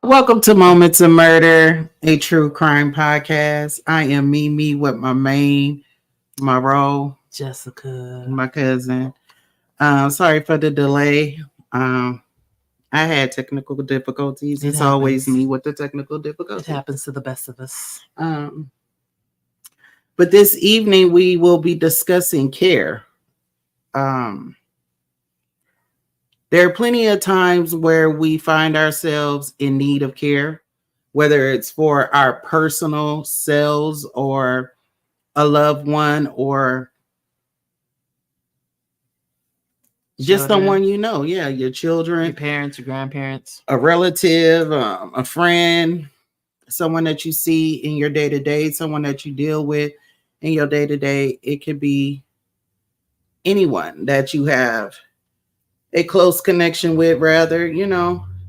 Welcome to Moments of Murder, a true crime podcast. I am Mimi with my role, Jessica. my cousin. Sorry for the delay. Um, I had technical difficulties. It It's always happens. me with the technical It difficulties. happens to the best of us. Um, but this evening we will be discussing care. Um, there are plenty of times where we find ourselves in need of care, whether it's for our personal selves or a loved one or just Children, someone you know. Yeah, your your children, parents, your grandparents. a relative, a friend, someone that you see in your day to day, someone that you deal with in your day to day. It could be anyone that you have a close connection with, rather,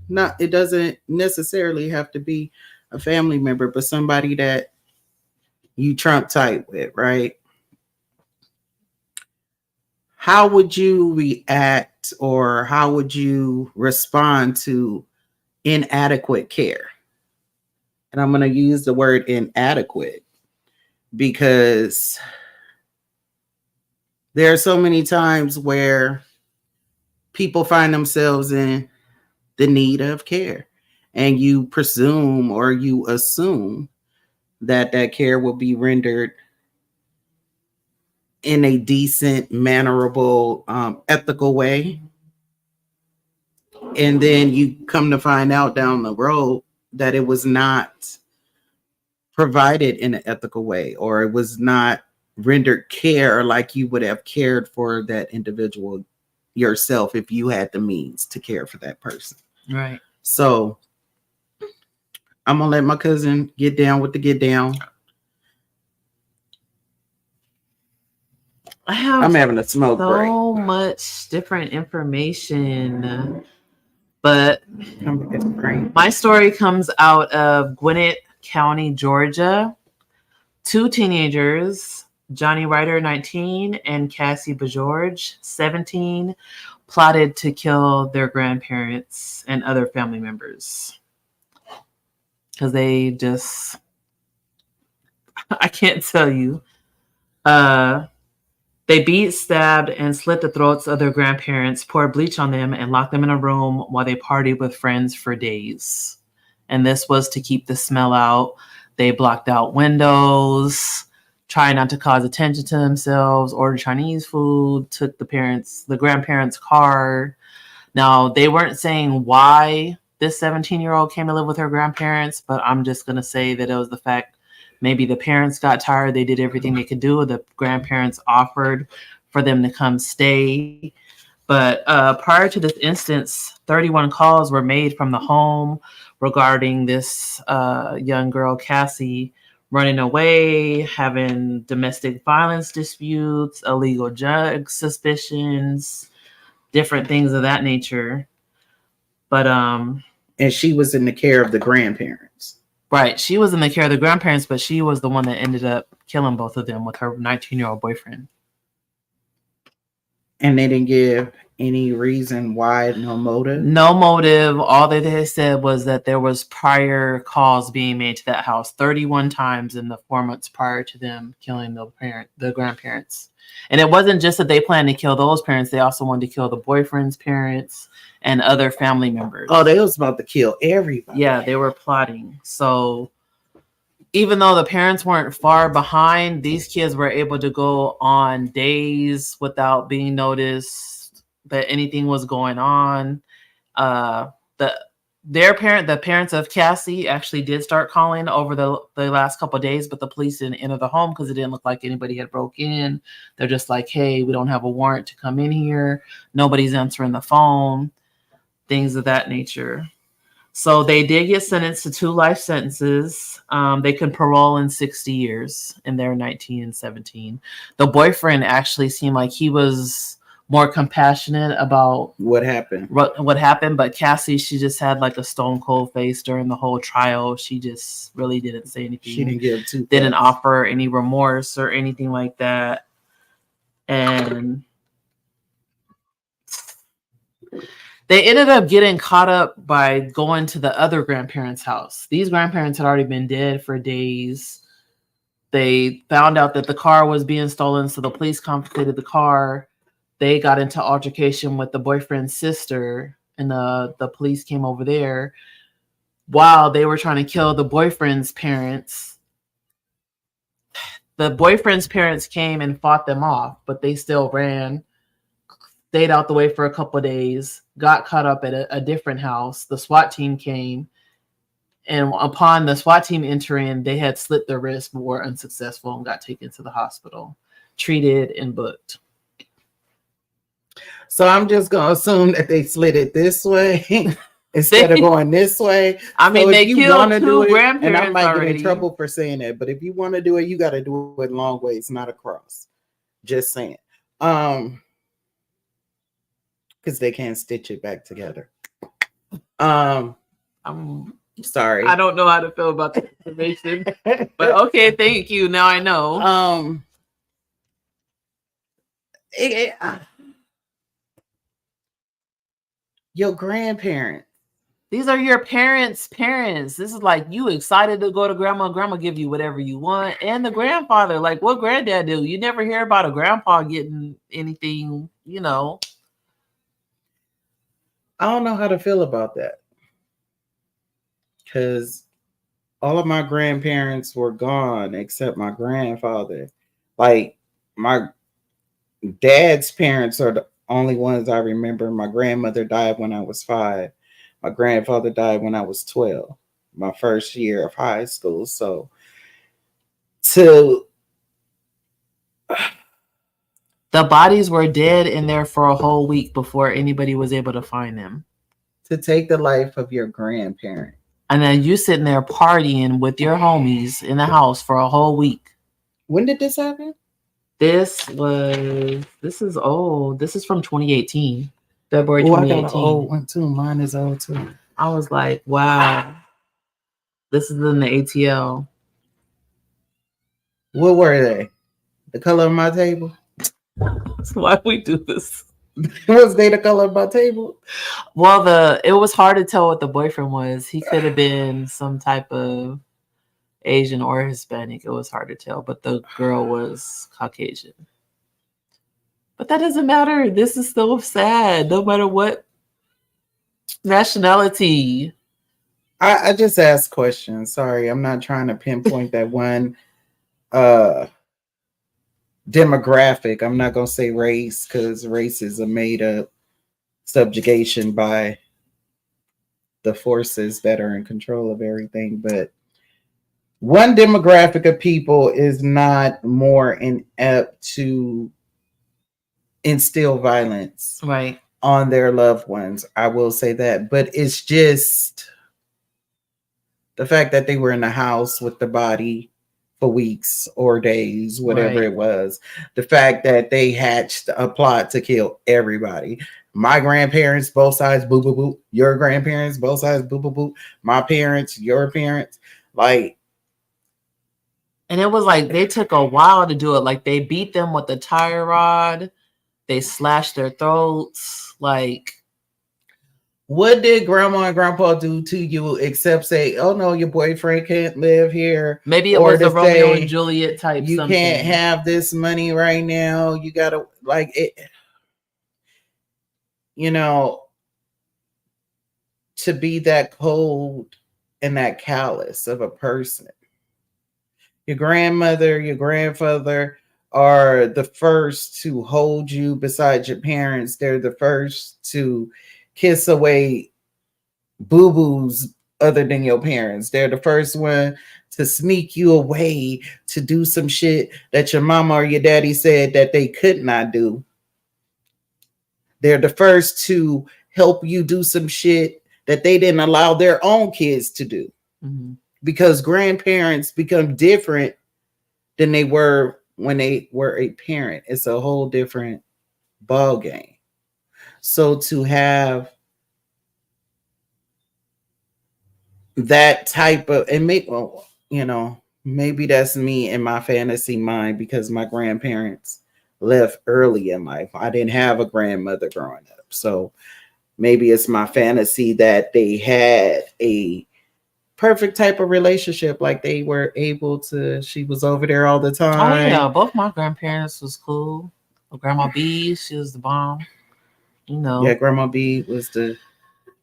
not it doesn't necessarily have to be a family member, but somebody that you trump tight with, right? How would you react or how would you respond to inadequate care? And I'm going to use the word inadequate because there are so many times where people find themselves in the need of care, and you presume or you assume that that care will be rendered in a decent, mannerable, ethical way. And then you come to find out down the road that it was not provided in an ethical way, or it was not rendered care like you would have cared for that individual yourself if you had the means to care for that person. Right. So I'm gonna let my cousin get down with the get down. I'm having a smoke break. So much different information, but my story comes out of Gwinnett County, Georgia. Two teenagers, Johnny Ryder, 19, and Cassie Bajorge, 17, plotted to kill their grandparents and other family members. Because they just, I can't tell you. They beat, stabbed, and slit the throats of their grandparents, poured bleach on them, and locked them in a room while they partied with friends for days. And this was to keep the smell out. They blocked out windows, tried not to cause attention to themselves, ordered Chinese food, took the grandparents' car. Now, they weren't saying why this 17-year-old came to live with her grandparents, but I'm just going to say that it was the fact maybe the parents got tired. They did everything they could do. The grandparents offered for them to come stay. But prior to this instance, 31 calls were made from the home regarding this young girl, Cassie, running away, having domestic violence disputes, illegal drug suspicions, different things of that nature. But and she was in the care of the grandparents. Right. She was in the care of the grandparents, but she was the one that ended up killing both of them with her 19-year-old boyfriend. And they didn't give any reason why, no motive? No motive. All that they said was that there was prior calls being made to that house 31 times in the 4 months prior to them killing the grandparents. And it wasn't just that they planned to kill those parents. They also wanted to kill the boyfriend's parents and other family members. Oh, they was about to kill everybody. Yeah, they were plotting. So even though the parents weren't far behind, these kids were able to go on days without being noticed that anything was going on. The parents of Cassie actually did start calling over the last couple of days, but the police didn't enter the home because it didn't look like anybody had broke in. They're just like, hey, we don't have a warrant to come in here. Nobody's answering the phone, things of that nature. So they did get sentenced to 2 life sentences. They could parole in 60 years, and they're 19 and 17. The boyfriend actually seemed like he was more compassionate about what happened. But Cassie, she just had like a stone cold face during the whole trial. She just really didn't say anything. She didn't give two. Didn't offer any remorse or anything like that. And They ended up getting caught up by going to the other grandparents' house. These grandparents had already been dead for days. They found out that the car was being stolen, so the police confiscated the car. They got into altercation with the boyfriend's sister, and the police came over there while they were trying to kill the boyfriend's parents. The boyfriend's parents came and fought them off, but they still ran, stayed out the way for a couple of days, got caught up at a different house. The SWAT team came, and upon the SWAT team entering, they had slit their wrists but were unsuccessful and got taken to the hospital, treated, and booked. So I'm just going to assume that they slit it this way instead of going this way. I mean, so they killed two grandparents and I might already. get in trouble for saying that, but if you want to do it, you got to do it long ways, not across. Just saying. Because they can't stitch it back together. I'm sorry. I don't know how to feel about the information, but okay, thank you. Now I know. Your grandparents. These are your parents' parents. This is like you excited to go to grandma. Grandma give you whatever you want. And the grandfather, like what granddad do? You never hear about a grandpa getting anything, you know. I don't know how to feel about that. Because all of my grandparents were gone except my grandfather. Like my dad's parents are the only ones I remember. My grandmother died when I was 5. My grandfather died when I was 12, my first year of high school. So the bodies were dead in there for a whole week before anybody was able to find them. To take the life of your grandparent. And then you sitting there partying with your homies in the house for a whole week. When did this happen? This is old. This is from 2018. February 2018. I got an old one too. Mine is old too. I was like, wow. This is in the ATL. What were they? The color of my table? That's why we do this. Was they the color of my table? Well, it was hard to tell what the boyfriend was. He could have been some type of Asian or Hispanic. It was hard to tell, but the girl was Caucasian. But that doesn't matter. This is still sad, no matter what nationality. I just asked questions. Sorry, I'm not trying to pinpoint that one demographic. I'm not going to say race because race is a made-up subjugation by the forces that are in control of everything. But one demographic of people is not more inept to instill violence on their loved ones. I will say that. But it's just the fact that they were in the house with the body for weeks or days, whatever it was. The fact that they hatched a plot to kill everybody. My grandparents, both sides, boo, boo, boo. Your grandparents, both sides, boo, boo, boo. My parents, your parents. Like, and it was like they took a while to do it. Like they beat them with a tire rod. They slashed their throats. Like, what did grandma and grandpa do to you except say, oh no, your boyfriend can't live here? Maybe it was the Romeo and Juliet type. You something. Can't have this money right now. You gotta like it. You know, to be that cold and that callous of a person. Your grandmother, your grandfather are the first to hold you beside your parents. They're the first to kiss away boo-boos other than your parents. They're the first one to sneak you away to do some shit that your mama or your daddy said that they could not do. They're the first to help you do some shit that they didn't allow their own kids to do. Mm-hmm. Because grandparents become different than they were when they were a parent. It's a whole different ball game. So to have that type of, and maybe, well, you know, maybe that's me in my fantasy mind because my grandparents left early in life. I didn't have a grandmother growing up. So Maybe it's my fantasy that they had a perfect type of relationship, like they were able to, she was over there all the Oh yeah, time. both my grandparents was cool. Grandma B, she was the bomb. You Yeah, know. Grandma B was the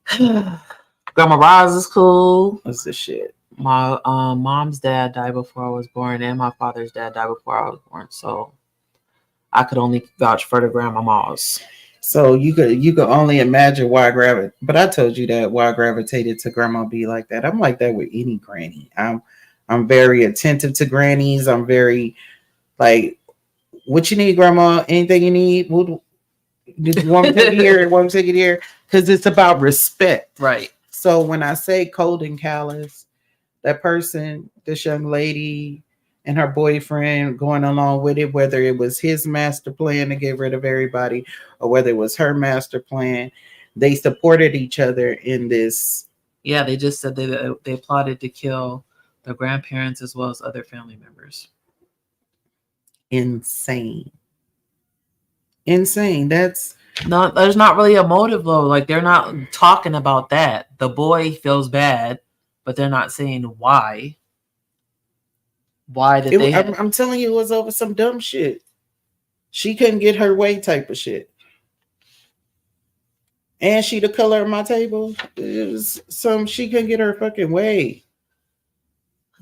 Grandma Roz is cool. shit. My mom's dad died before I was born, and my father's dad died before I was born. So I could only vouch for the grandmamas. So you could only imagine why I gravitated. But I told you that why I gravitated to Grandma B like that. I'm like that with any granny. I'm very attentive to grannies. I'm very like, what you need, Grandma? Anything you need? Did you want me to take it here? Want me to take it here? Because it's about respect. Right. So when I say cold and callous, that person, this young lady and her boyfriend going along with it, whether it was his master plan to get rid of everybody or whether it was her master plan, they supported each other in this. Yeah, they just said they plotted to kill the grandparents as well as other family members. Insane. That's No, there's not really a motive though. Like they're not talking about that. The boy feels bad, but they're not saying why. Why did they? I'm telling you, it was over some dumb shit. She couldn't get her way type of shit. And she the color of my table. It was some, she couldn't get her fucking way.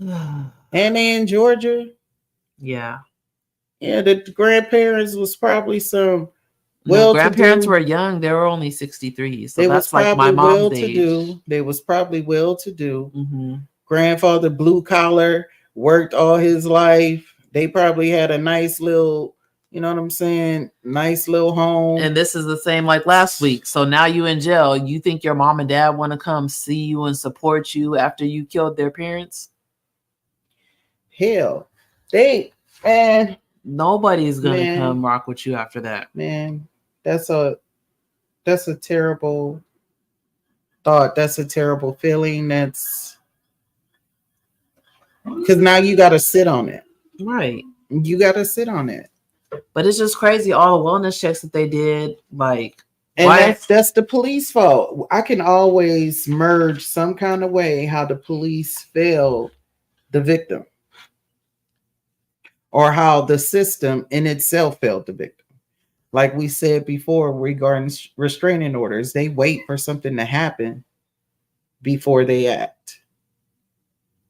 And they in Georgia. Yeah. Yeah, the grandparents was probably some grandparents were young. They were only 63. So that's like my mom's age. They was probably well to do. Mm-hmm. Grandfather blue collar, worked all his life. They probably had a nice little, you know what I'm saying? Nice little home. And this is the same like last week. So now you in jail. You think your mom and dad want to come see you and support you after you killed their parents? Hell, nobody's gonna come rock with you after that. Man, that's a terrible thought. That's a terrible feeling. That's because now you got to sit on it. Right. You got to sit on it. But it's just crazy. All the wellness checks that they did, like, and that's the police fault. I can always merge some kind of way how the police failed the victim, or how the system in itself failed the victim. Like we said before regarding restraining orders, they wait for something to happen before they act.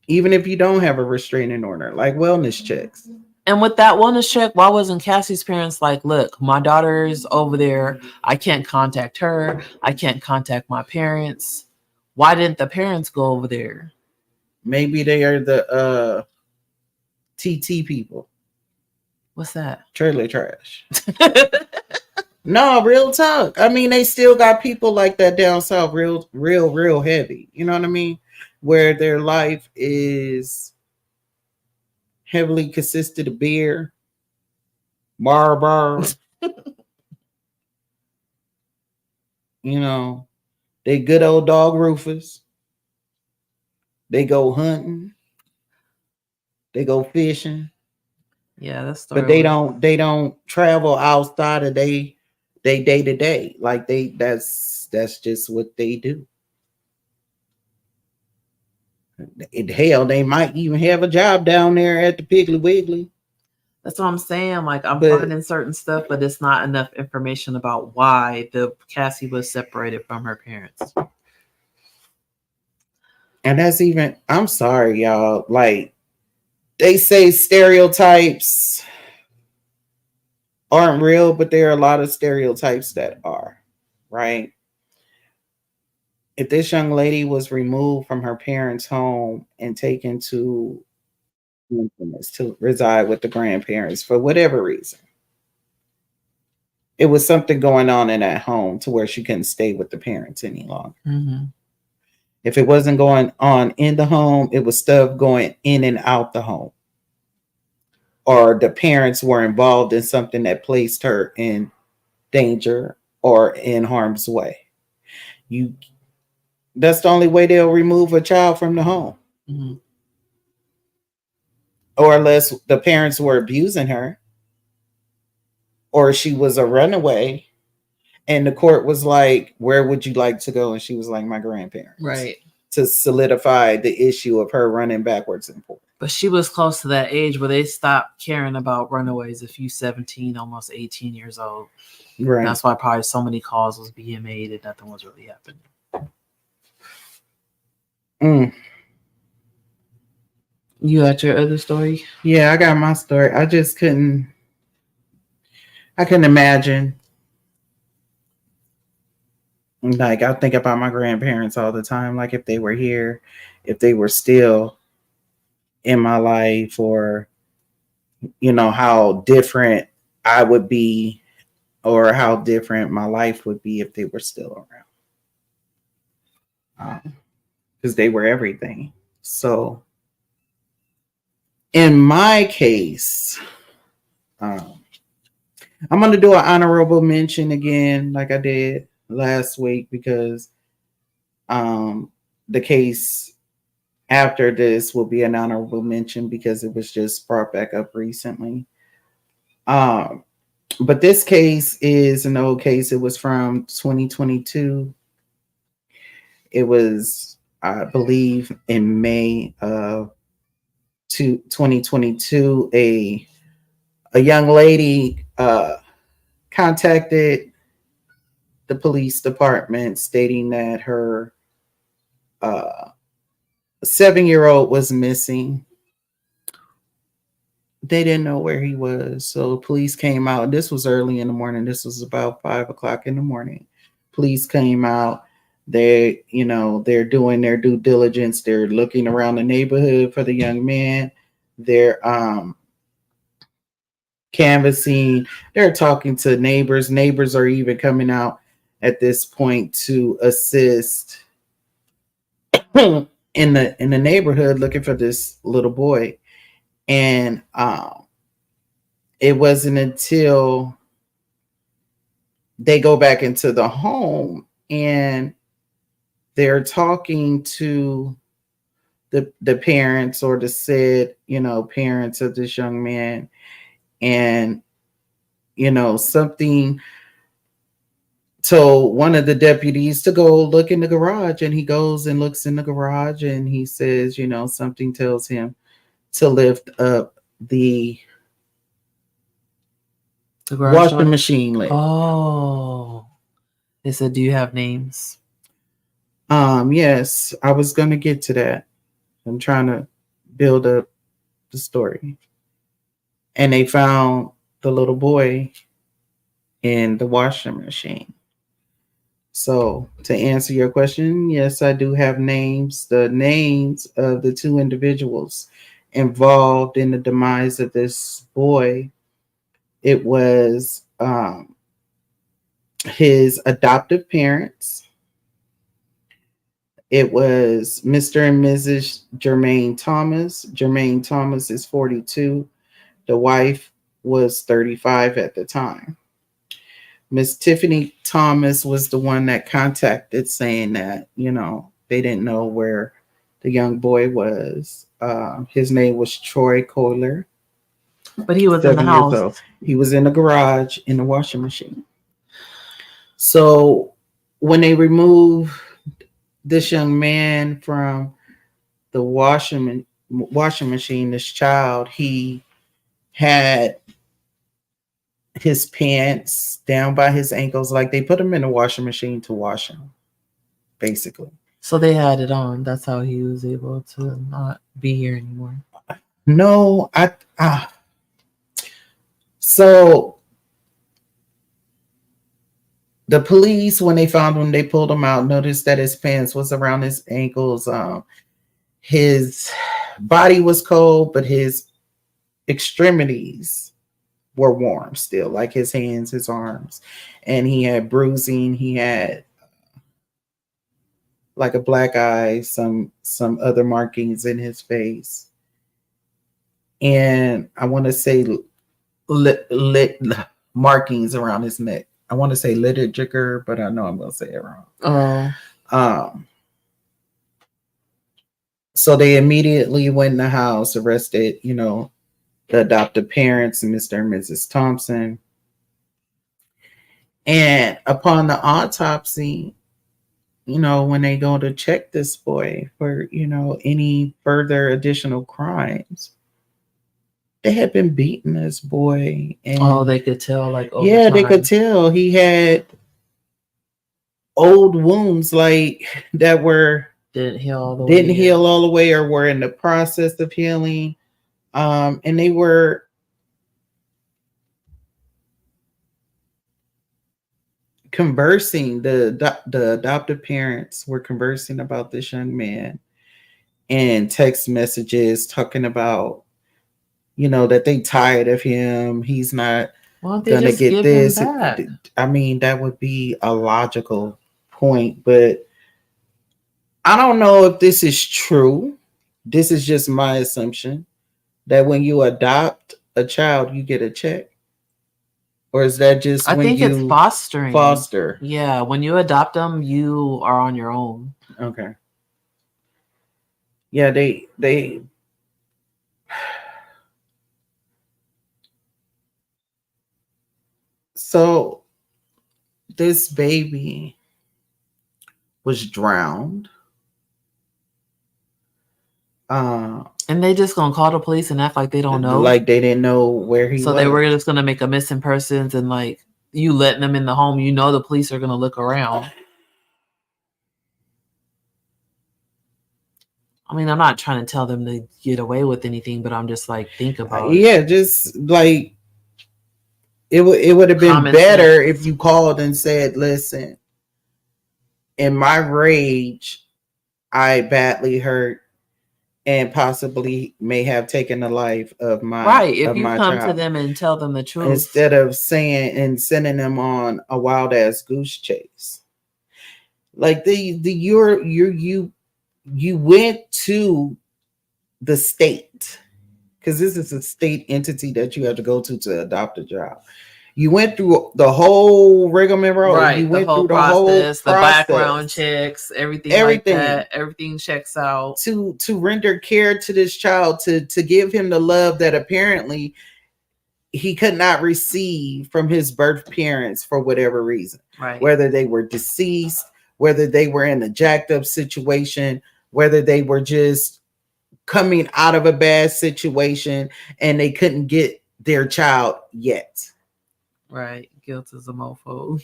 Even if you don't have a restraining order, like wellness checks. And with that wellness check, why wasn't Cassie's parents like, look, my daughter's over there. I can't contact her. I can't contact my parents. Why didn't the parents go over there? Maybe they are the TT people. What's that? Trailer trash. No, real talk. I mean, they still got people like that down south, real heavy. You know what I mean? Where their life is heavily consisted of beer, Marlboro. You know, they good old dog roofers. They go hunting. They go fishing. Yeah, that's. But they don't travel outside of they day to day. Like that's just what they do. Hell, they might even have a job down there at the Piggly Wiggly. That's what I'm saying. Like I'm finding certain stuff, but it's not enough information about why the Cassie was separated from her parents. And that's even, I'm sorry, y'all. Like they say stereotypes aren't real, but there are a lot of stereotypes that are, right? If this young lady was removed from her parents' home and taken to reside with the grandparents for whatever reason, it was something going on in that home to where she couldn't stay with the parents any longer. Mm-hmm. If it wasn't going on in the home, it was stuff going in and out the home. Or the parents were involved in something that placed her in danger or in harm's way. That's the only way they'll remove a child from the home. Mm-hmm. Or unless the parents were abusing her, or she was a runaway. And the court was like, where would you like to go? And she was like, my grandparents. Right. To solidify the issue of her running backwards and forwards. But she was close to that age where they stopped caring about runaways if you 17, almost 18 years old. Right. That's why probably so many calls was being made and nothing was really happening. You got your other story? Yeah, I got my story. I just couldn't imagine. Like, I think about my grandparents all the time. Like, if they were here, if they were still in my life, or, you know, how different I would be, or how different my life would be if they were still around. Because they were everything. So, in my case, I'm going to do an honorable mention again, like I did last week, because the case after this will be an honorable mention because it was just brought back up recently. But this case is an old case. It was from 2022. It was, I believe, in May of 2022. A young lady contacted the police department stating that her 7-year-old was missing. They didn't know where he was, so police came out. This was early in the morning. This was about 5:00 in the morning. Police came out. They're doing their due diligence. They're looking around the neighborhood for the young man. They're canvassing. They're talking to neighbors. Neighbors are even coming out at this point to assist in the neighborhood looking for this little boy. And it wasn't until they go back into the home and they're talking to the parents, or the said, parents of this young man. And, something told one of the deputies to go look in the garage, and he goes and looks in the garage, and he says, something tells him to lift up the washing machine lid. Oh, they said, do you have names? Yes, I was going to get to that. I'm trying to build up the story. And they found the little boy in the washing machine. So, to answer your question, yes, I do have names. The names of the two individuals involved in the demise of this boy. It was his adoptive parents. It was Mr. and Mrs. Jermaine Thomas. Jermaine Thomas is 42. The wife was 35 at the time. Miss Tiffany Thomas was the one that contacted saying that, they didn't know where the young boy was. His name was Troy Kohler. But he was in the house. He was in the garage in the washing machine. So when they removed this young man from the washing machine, this child, he had his pants down by his ankles. Like, they put him in the washing machine to wash him, basically. So they had it on. That's how he was able to not be here anymore. No, so the police, when they found him, they pulled him out, noticed that his pants was around his ankles. His body was cold, but his extremities were warm still, like his hands, his arms. And he had bruising. He had like a black eye, some other markings in his face. And I want to say lit markings around his neck. I want to say liturgical, but I know I'm going to say it wrong. So they immediately went in the house, arrested, the adoptive parents, Mr. and Mrs. Thompson. And upon the autopsy, when they go to check this boy for, any further additional crimes, they had been beating this boy. And they could tell like over yeah, they could time. tell he had old wounds like that Didn't heal all the way. didn't heal all the way or were in the process of healing. And they were conversing, the adoptive parents were conversing about this young man and text messages talking about, that they tired of him. He's not gonna get this. I mean, that would be a logical point, but I don't know if this is true. This is just my assumption that when you adopt a child, you get a check. Or is that just I think it's fostering. Foster. Yeah, when you adopt them, you are on your own. Okay. Yeah, they so this baby was drowned. And they just gonna call the police and act like they don't know. Like they didn't know where he was. So they were just gonna make a missing persons and like you letting them in the home, the police are gonna look around. I mean, I'm not trying to tell them to get away with anything, but I'm just like, think about it. Just like it would have been better if you called and said, listen, in my rage, I badly hurt and possibly may have taken the life of my right. If you come child. To them and tell them the truth instead of saying and sending them on a wild ass goose chase, like you went to the state because this is a state entity that you have to go to adopt a child. You went through the whole rigmarole. Right, you went through the whole process, the background checks, everything like that. Everything checks out. To render care to this child, to give him the love that apparently he could not receive from his birth parents for whatever reason. Right. Whether they were deceased, whether they were in a jacked up situation, whether they were just coming out of a bad situation and they couldn't get their child yet. Right. Guilt is a mofo.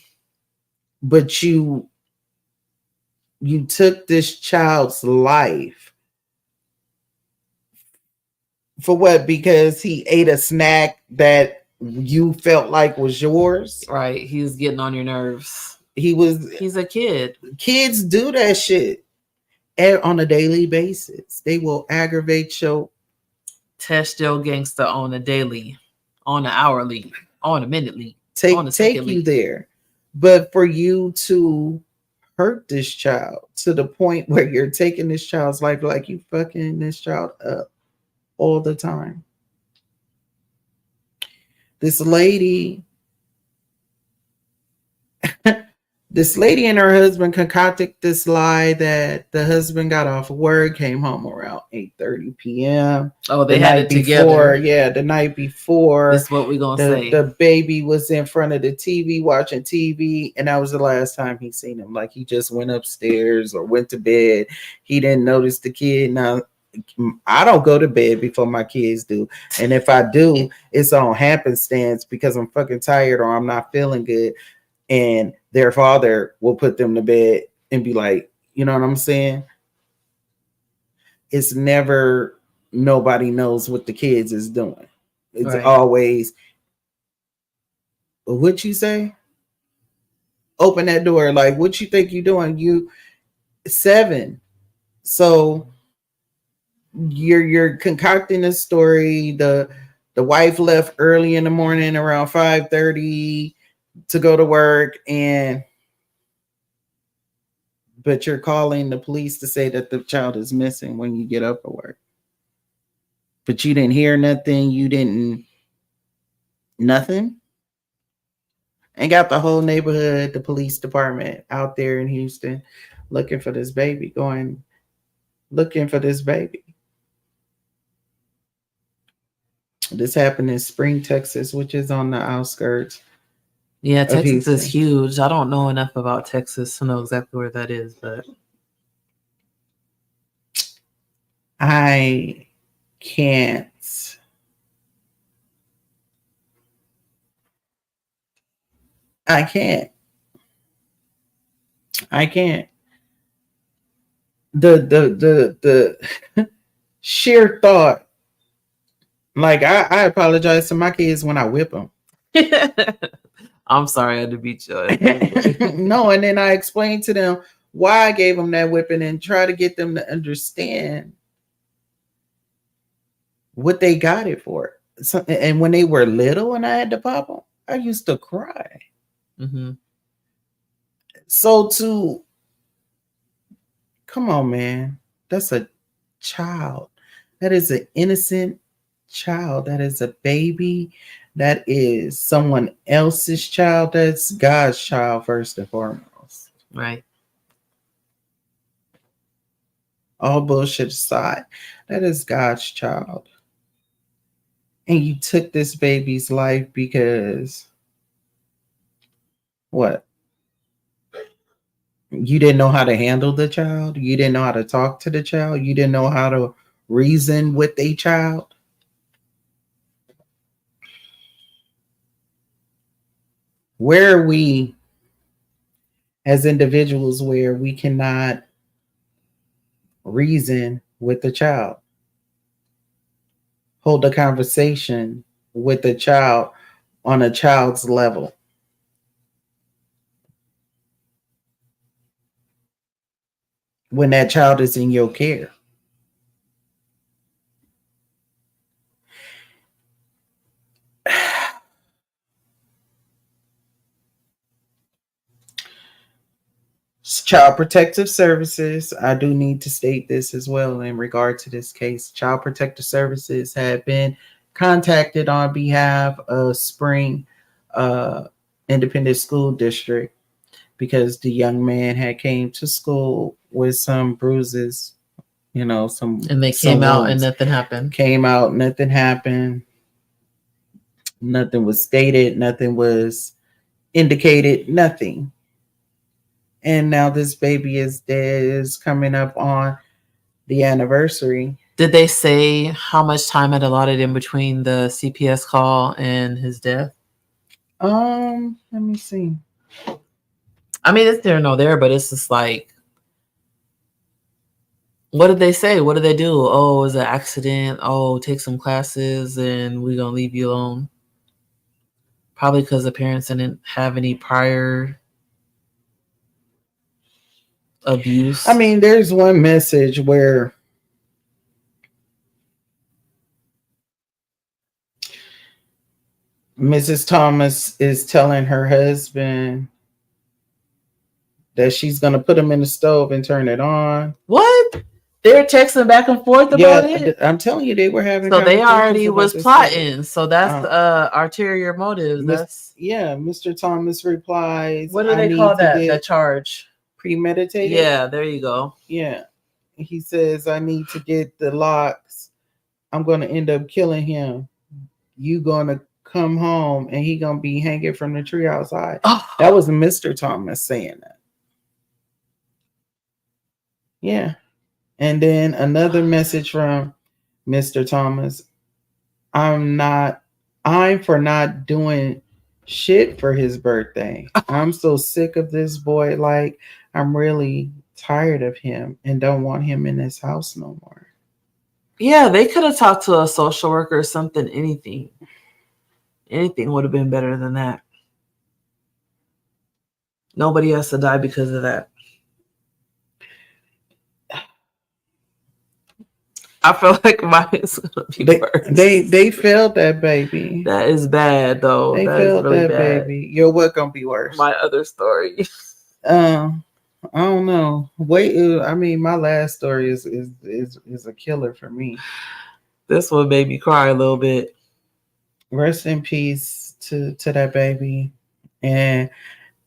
But you took this child's life for what? Because he ate a snack that you felt like was yours. Right. He was getting on your nerves. He's a kid. Kids do that shit on a daily basis. They will aggravate your, test your gangster on a daily, on an hourly, on a minutely. Take you there. But for you to hurt this child to the point where you're taking this child's life, like you fucking this child up all the time. This lady and her husband concocted this lie that the husband got off of work, came home around 8:30 p.m. Oh, they had it together. Yeah, the night before. That's what we're going to say. The baby was in front of the TV watching TV, and that was the last time he seen him. Like he just went upstairs or went to bed. He didn't notice the kid. Now, I don't go to bed before my kids do. And if I do, it's on happenstance because I'm fucking tired or I'm not feeling good. And their father will put them to bed and be like, you know what I'm saying? It's never nobody knows what the kids is doing. It's always, what you say? Open that door. Like, what you think you're doing? You 7. So you're concocting a story. The wife left early in the morning around 5:30 to go to work, but you're calling the police to say that the child is missing when you get up at work. But you didn't hear nothing. Nothing. And got the whole neighborhood, the police department out there in Houston looking for this baby, looking for this baby. This happened in Spring, Texas, which is on the outskirts. Yeah, of Texas is Houston. huge. I don't know enough about Texas to know exactly where that is, but I can't. I can't. I can't. The sheer thought. Like I apologize to my kids when I whip them. I'm sorry I had to beat you. No, and then I explained to them why I gave them that whipping and try to get them to understand what they got it for. So, and when they were little and I had to pop them, I used to cry. Mm-hmm. So to come on, man, that's a child. That is an innocent child. That is a baby. That is someone else's child. That's God's child first and foremost. Right. All bullshit aside, that is God's child. And you took this baby's life because what? You didn't know how to handle the child. You didn't know how to talk to the child. You didn't know how to reason with a child. Where are we as individuals where we cannot reason with the child, hold a conversation with the child on a child's level? When that child is in your care. Child Protective Services, I do need to state this as well in regard to this case. Child Protective Services have been contacted on behalf of Spring Independent School District because the young man had came to school with some bruises, some And they some came out and wounds. nothing happened. Came out, nothing happened. Nothing was stated, nothing was indicated, nothing. And now this baby is dead, is coming up on the anniversary. Did they say how much time had allotted in between the CPS call and his death? Let me see. I mean, it's there, no there, but it's just like, what did they say? What did they do? Oh, it was an accident. Oh, take some classes and we're going to leave you alone. Probably because the parents didn't have any prior abuse. I mean, there's one message where Mrs. Thomas is telling her husband that she's going to put him in the stove and turn it on. What? They're texting back and forth about it? I'm telling you, they were having so they already was plotting. Story. So that's ulterior motives. Mr. Thomas replies. What do they call that? That charge? Premeditated. Yeah, there you go. Yeah. He says, I need to get the locks. I'm going to end up killing him. You going to come home and he going to be hanging from the tree outside. Oh. That was Mr. Thomas saying that. Yeah. And then another message from Mr. Thomas. I'm for not doing shit for his birthday. I'm so sick of this boy. Like, I'm really tired of him and don't want him in this house no more. Yeah, they could have talked to a social worker or something. Anything would have been better than that. Nobody has to die because of that. I feel like mine is gonna be worse. They failed that baby. That is bad though. They failed really that bad. Baby. Yo, what gonna be worse? My other story. I don't know. Wait, I mean, my last story is a killer for me. This one made me cry a little bit. Rest in peace to that baby. And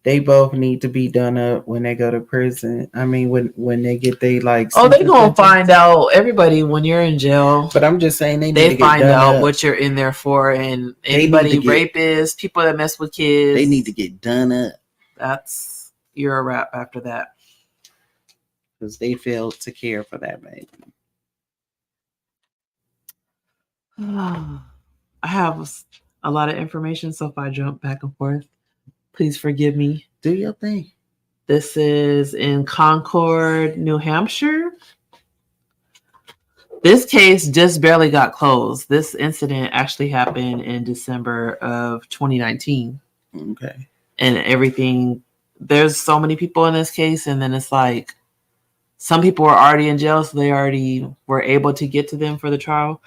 They both need to be done up when they go to prison. I mean, when they get they like. Oh, they gonna sentence. find out, everybody, when you're in jail. But I'm just saying they need They to get find done out up. what you're in there for, and They need anybody, to get- rapists, people that mess with kids, They need to get done up that's you're a wrap after that. because they failed to care for that baby. I have a lot of information, so if I jump back and forth, please forgive me. Do your thing. This is in Concord, New Hampshire. This case just barely got closed. This incident actually happened in December of 2019. Okay. And everything, there's so many people in this case, and then it's like some people were already in jail, so they already were able to get to them for the trial.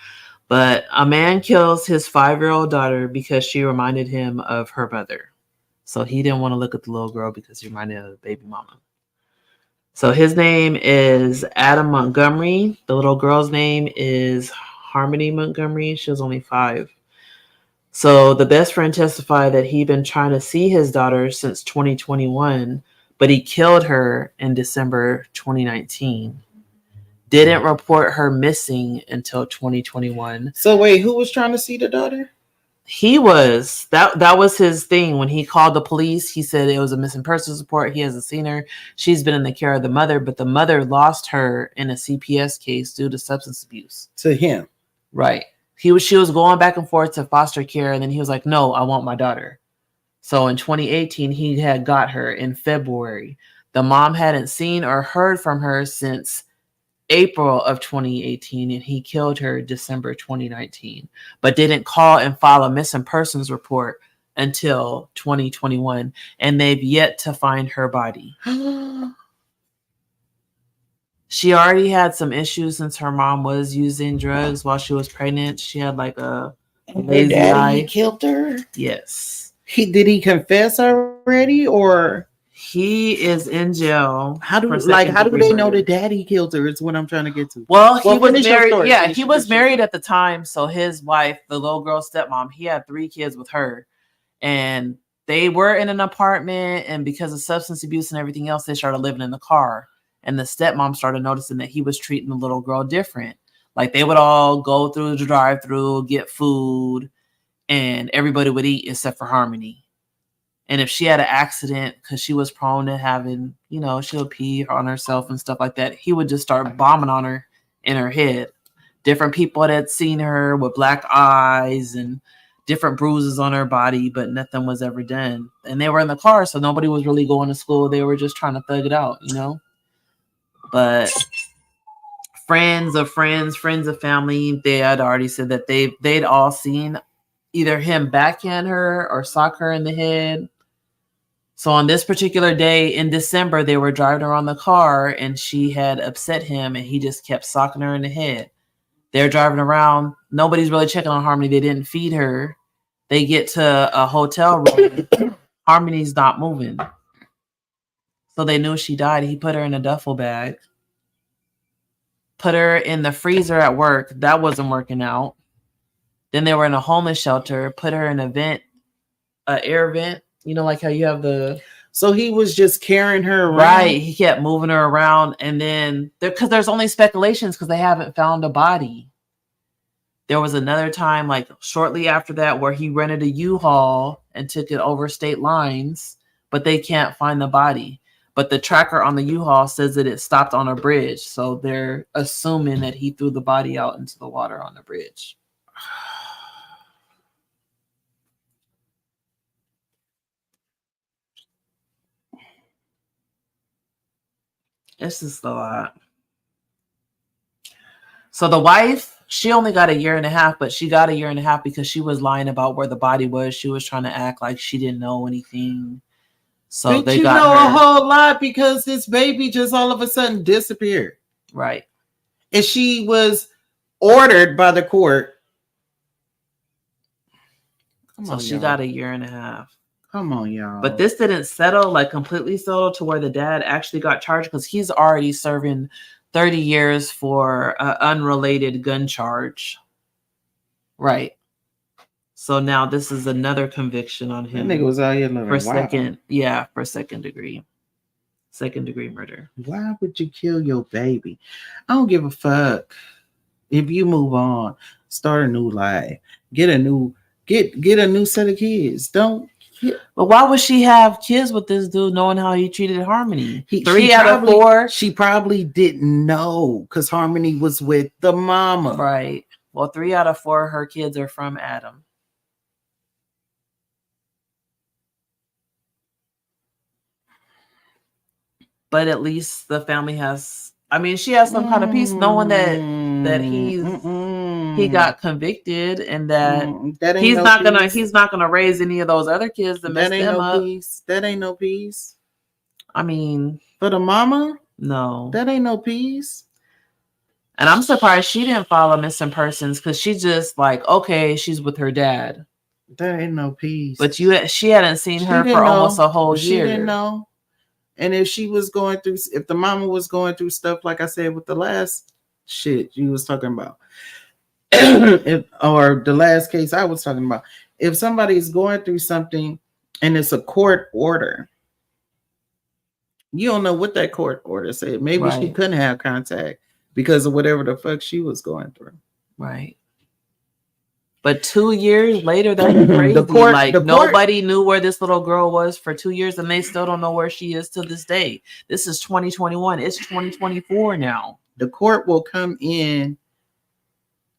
But a man kills his 5-year-old daughter because she reminded him of her mother. So he didn't want to look at the little girl because he reminded him of the baby mama. So his name is Adam Montgomery. The little girl's name is Harmony Montgomery. She was only 5. So the best friend testified that he'd been trying to see his daughter since 2021, but he killed her in December 2019. Didn't report her missing until 2021. So wait, who was trying to see the daughter? He was that was his thing. When he called the police, he said it was a missing persons report. He hasn't seen her. She's been in the care of the mother, but the mother lost her in a CPS case due to substance abuse. To him. Right. She was going back and forth to foster care, and then he was like, no, I want my daughter. So in 2018, he had got her in February. The mom hadn't seen or heard from her since April of 2018, and he killed her December 2019, but didn't call and file a missing persons report until 2021, and they've yet to find her body. She already had some issues since her mom was using drugs while she was pregnant. She had like a lazy eye. He killed her? Yes. Did he confess already, or he is in jail? How do they know that daddy killed her? Is what I'm trying to get to. Well, he was married. Yeah, he was married at the time. So his wife, the little girl's stepmom, he had 3 kids with her, and they were in an apartment. And because of substance abuse and everything else, they started living in the car. And the stepmom started noticing that he was treating the little girl different. Like they would all go through the drive-through, get food, and everybody would eat except for Harmony. And if she had an accident, because she was prone to having, she would pee on herself and stuff like that, he would just start bombing on her in her head. Different people had seen her with black eyes and different bruises on her body, but nothing was ever done. And they were in the car, so nobody was really going to school. They were just trying to thug it out, But friends of family, they had already said that they'd all seen either him backhand her or sock her in the head. So on this particular day in December, they were driving around the car and she had upset him and he just kept socking her in the head. They're driving around. Nobody's really checking on Harmony. They didn't feed her. They get to a hotel room. Harmony's not moving. So they knew she died. He put her in a duffel bag. Put her in the freezer at work. That wasn't working out. Then they were in a homeless shelter. Put her in an air vent. Like how you have the... So he was just carrying her around? Right. He kept moving her around. And then, because there's only speculations because they haven't found a body. There was another time, like shortly after that, where he rented a U-Haul and took it over state lines, but they can't find the body. But the tracker on the U-Haul says that it stopped on a bridge. So they're assuming that he threw the body out into the water on the bridge. It's just a lot. So the wife, she only got 1.5 years, but she got 1.5 years because she was lying about where the body was. She was trying to act like she didn't know anything. So but they you got know her. A whole lot because this baby just all of a sudden disappeared. Right. And she was ordered by the court. So she got 1.5 years. Come on, y'all. But this didn't completely settle to where the dad actually got charged because he's already serving 30 years for an unrelated gun charge. Right. So now this is another conviction on That him nigga was out here living for wild. for second degree murder. Why would you kill your baby? I don't give a fuck. If you move on, start a new life, get a new set of kids. Don't. But why would she have kids with this dude knowing how he treated Harmony? She 3 out of 4. She probably didn't know because Harmony was with the mama. Right. Well, 3 out of 4 her kids are from Adam. But at least the family has, I mean, she has some kind of peace knowing that he got convicted and that he's not gonna raise any of those other kids that messed them up. Peace. That ain't no peace. I mean, for the mama, no, that ain't no peace. And I'm surprised she didn't file a missing persons because she just like, okay, she's with her dad. That ain't no peace. But she hadn't seen her for almost a whole year. She didn't know. And if she was going through, if the mama was going through stuff, like I said, with the last shit you was talking about, or the last case I was talking about, if somebody is going through something and it's a court order, you don't know what that court order said. Maybe she couldn't have contact because of whatever the fuck she was going through. Right. But 2 years later, that's crazy. Nobody knew where this little girl was for 2 years, and they still don't know where she is to this day. This is 2021. It's 2024 now. The court will come in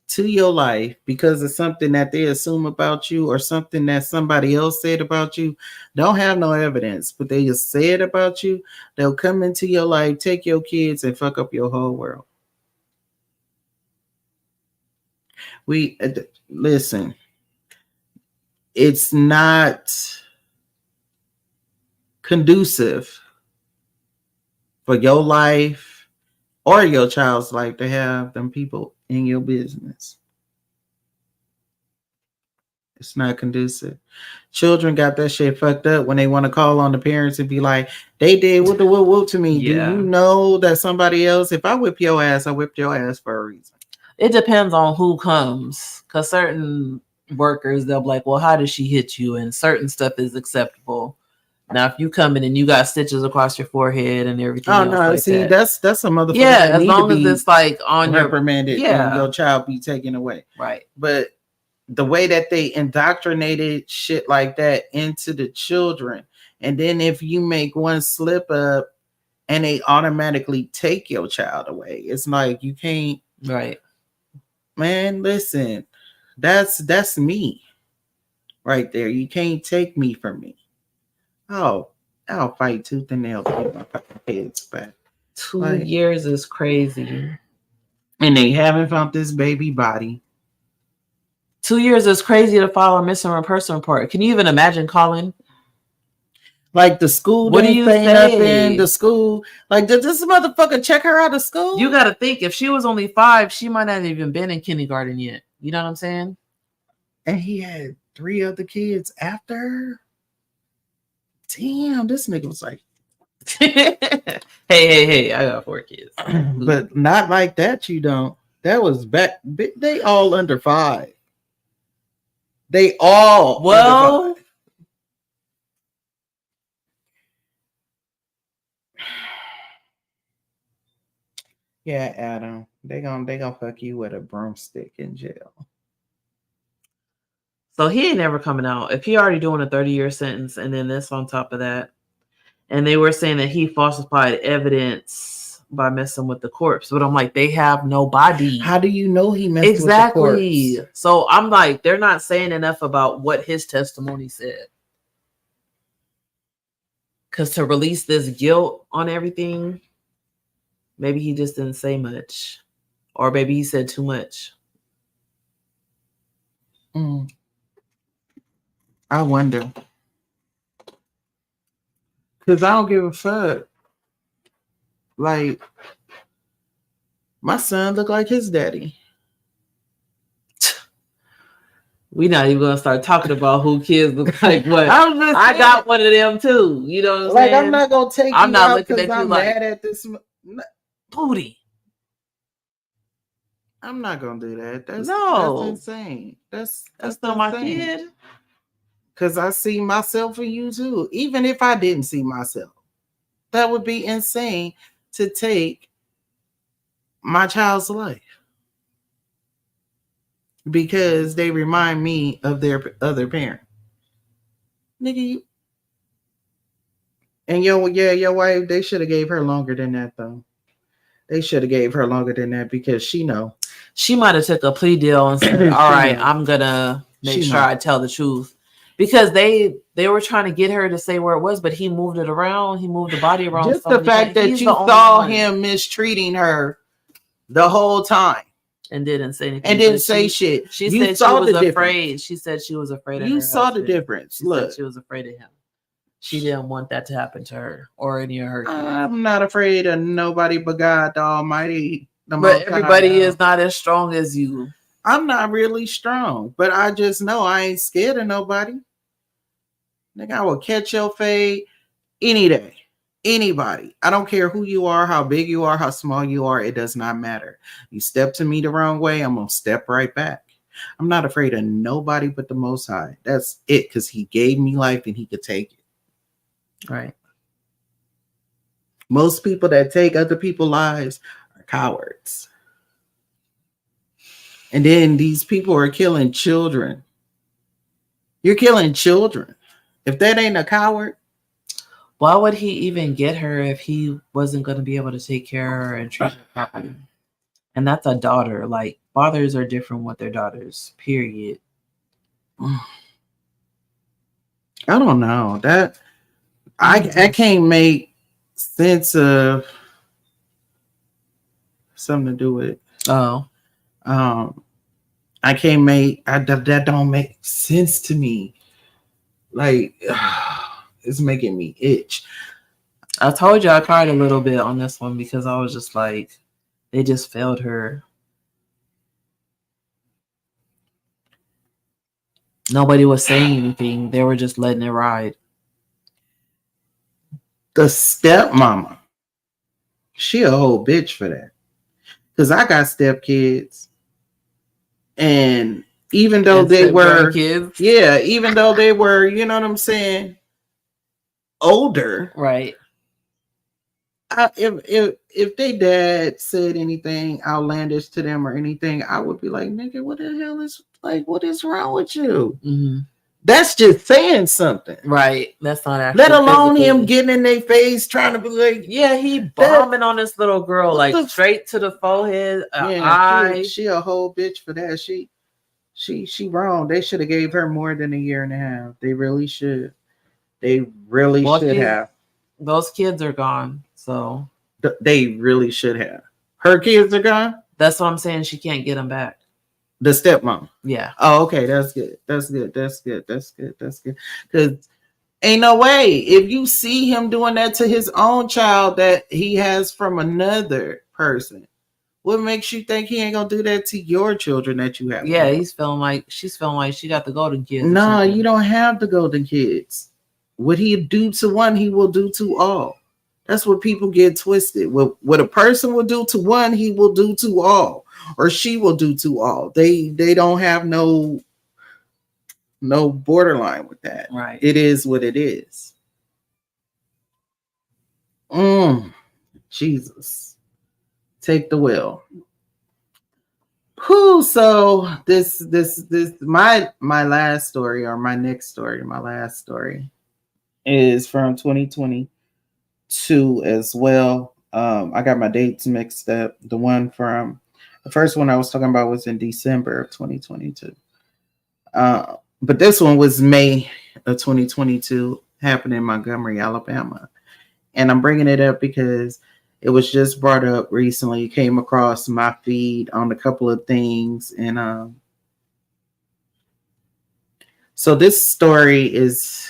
to your life because of something that they assume about you or something that somebody else said about you. Don't have no evidence, but they just said about you. They'll come into your life, take your kids, and fuck up your whole world. Listen, it's not conducive for your life or your child's life to have them people in your business. It's not conducive. Children got that shit fucked up when they want to call on the parents and be like, they did what the whoop to me. Yeah. Do you know that somebody else, if I whip your ass, I whipped your ass for a reason? It depends on who comes, because certain workers, they'll be like, well, how did she hit you? And certain stuff is acceptable. Now, if you come in and you got stitches across your forehead and everything, that's a motherfucker. Yeah, as long as it's like on reprimanded, and your child be taken away. Right. But the way that they indoctrinated shit like that into the children, and then if you make one slip up and they automatically take your child away, it's like you can't. Right. Man, listen, that's me right there. You can't take me from me. Oh, I'll fight tooth and nail to get my fucking kids back. 2 years is crazy. And they haven't found this baby body. 2 years is crazy to file a missing person report. Can you even imagine calling? Like the school, what do you say? In the school, like did this motherfucker check her out of school? You got to think, if she was only 5, she might not have even been in kindergarten yet. You know what I'm saying? And he had 3 other kids after her. Damn, this nigga was like, hey, I got 4 kids, but not like that. You don't. That was back. They all under 5. They all well. Yeah, Adam, they gonna fuck you with a broomstick in jail. So he ain't never coming out. If he already doing a 30-year sentence, and then this on top of that, and they were saying that he falsified evidence by messing with the corpse, but I'm like, they have no body. How do you know he messed with the corpse? So I'm like, they're not saying enough about what his testimony said. Because to release this guilt on everything, maybe he just didn't say much, or maybe he said too much. I wonder, because I don't give a fuck. Like, my son look like his daddy. We're not even gonna start talking about who kids look like. What I got one of them too. You know what I'm saying? I'm not gonna take. I'm not looking at you like mad at this booty. I'm not gonna do that. That's No. insane. That's not my insane. kid. Because I see myself in you too. Even if I didn't see myself, that would be insane to take my child's life because they remind me of their other parent. Nigga, you and your wife, they should have gave her longer than that though. They should have gave her longer than that because she know. She might have took a plea deal and said, "All right, know. I'm gonna make She sure know. I tell the truth." Because they were trying to get her to say where it was, but he moved it around. He moved the body around. Just so the many fact times. that He's you the only saw one. him mistreating her the whole time and didn't say anything. and didn't say shit. She You said saw she was the afraid. difference. She said she was afraid of You her saw husband. the difference. She Look, said she was afraid of him. She didn't want that to happen to her or any of her kids. I'm not afraid of nobody but God the Almighty. But everybody is not as strong as you. I'm not really strong, but I just know I ain't scared of nobody. Nigga, I will catch your fade any day. Anybody. I don't care who you are, how big you are, how small you are. It does not matter. You step to me the wrong way, I'm going to step right back. I'm not afraid of nobody but the Most High. That's it, because he gave me life and he could take it. Right. Most people that take other people's lives are cowards. And then these people are killing children. You're killing children. If that ain't a coward. Why would he even get her if he wasn't going to be able to take care of her and treat her properly? And that's a daughter. Like, fathers are different with their daughters, period. I don't know. That I can't make sense of something to do with it. Oh. I can't make that don't make sense to me. Like it's making me itch. I told you I cried a little bit on this one because I was just like, they just failed her. Nobody was saying anything. They were just letting it ride. The stepmama, she a whole bitch for that. Because I got stepkids. And even though they were kids, even though they were, you know what I'm saying, older, right? If they dad said anything outlandish to them or anything, I would be like, nigga, what the hell is what is wrong with you? Mm-hmm. That's just saying something, right? That's not actually. Let alone him getting in their face, trying to be like, yeah, he bombing on this little girl, like straight to the forehead, eye. She a whole bitch for that. She wrong. They should have gave her more than a year and a half. They really should. They really should have. Those kids are gone. So they really should have. Her kids are gone. That's what I'm saying. She can't get them back. The stepmom. Yeah. Oh, okay. That's good. That's good. That's good. That's good. That's good. Because ain't no way. If you see him doing that to his own child that he has from another person, what makes you think he ain't gonna do that to your children that you have? Yeah, she's feeling like she got the golden kids. No, you don't have the golden kids. What he do to one, he will do to all. That's what people get twisted. What a person will do to one, he will do to all, or she will do to all. They don't have no borderline with that. Right. It is what it is. Jesus. Take the wheel. Who? So this my last story, or my next story, my last story is from 2022 as well. I got my dates mixed up. The first one I was talking about was in December of 2022. But this one was May of 2022, happened in Montgomery, Alabama. And I'm bringing it up because it was just brought up recently. It came across my feed on a couple of things. And so this story is...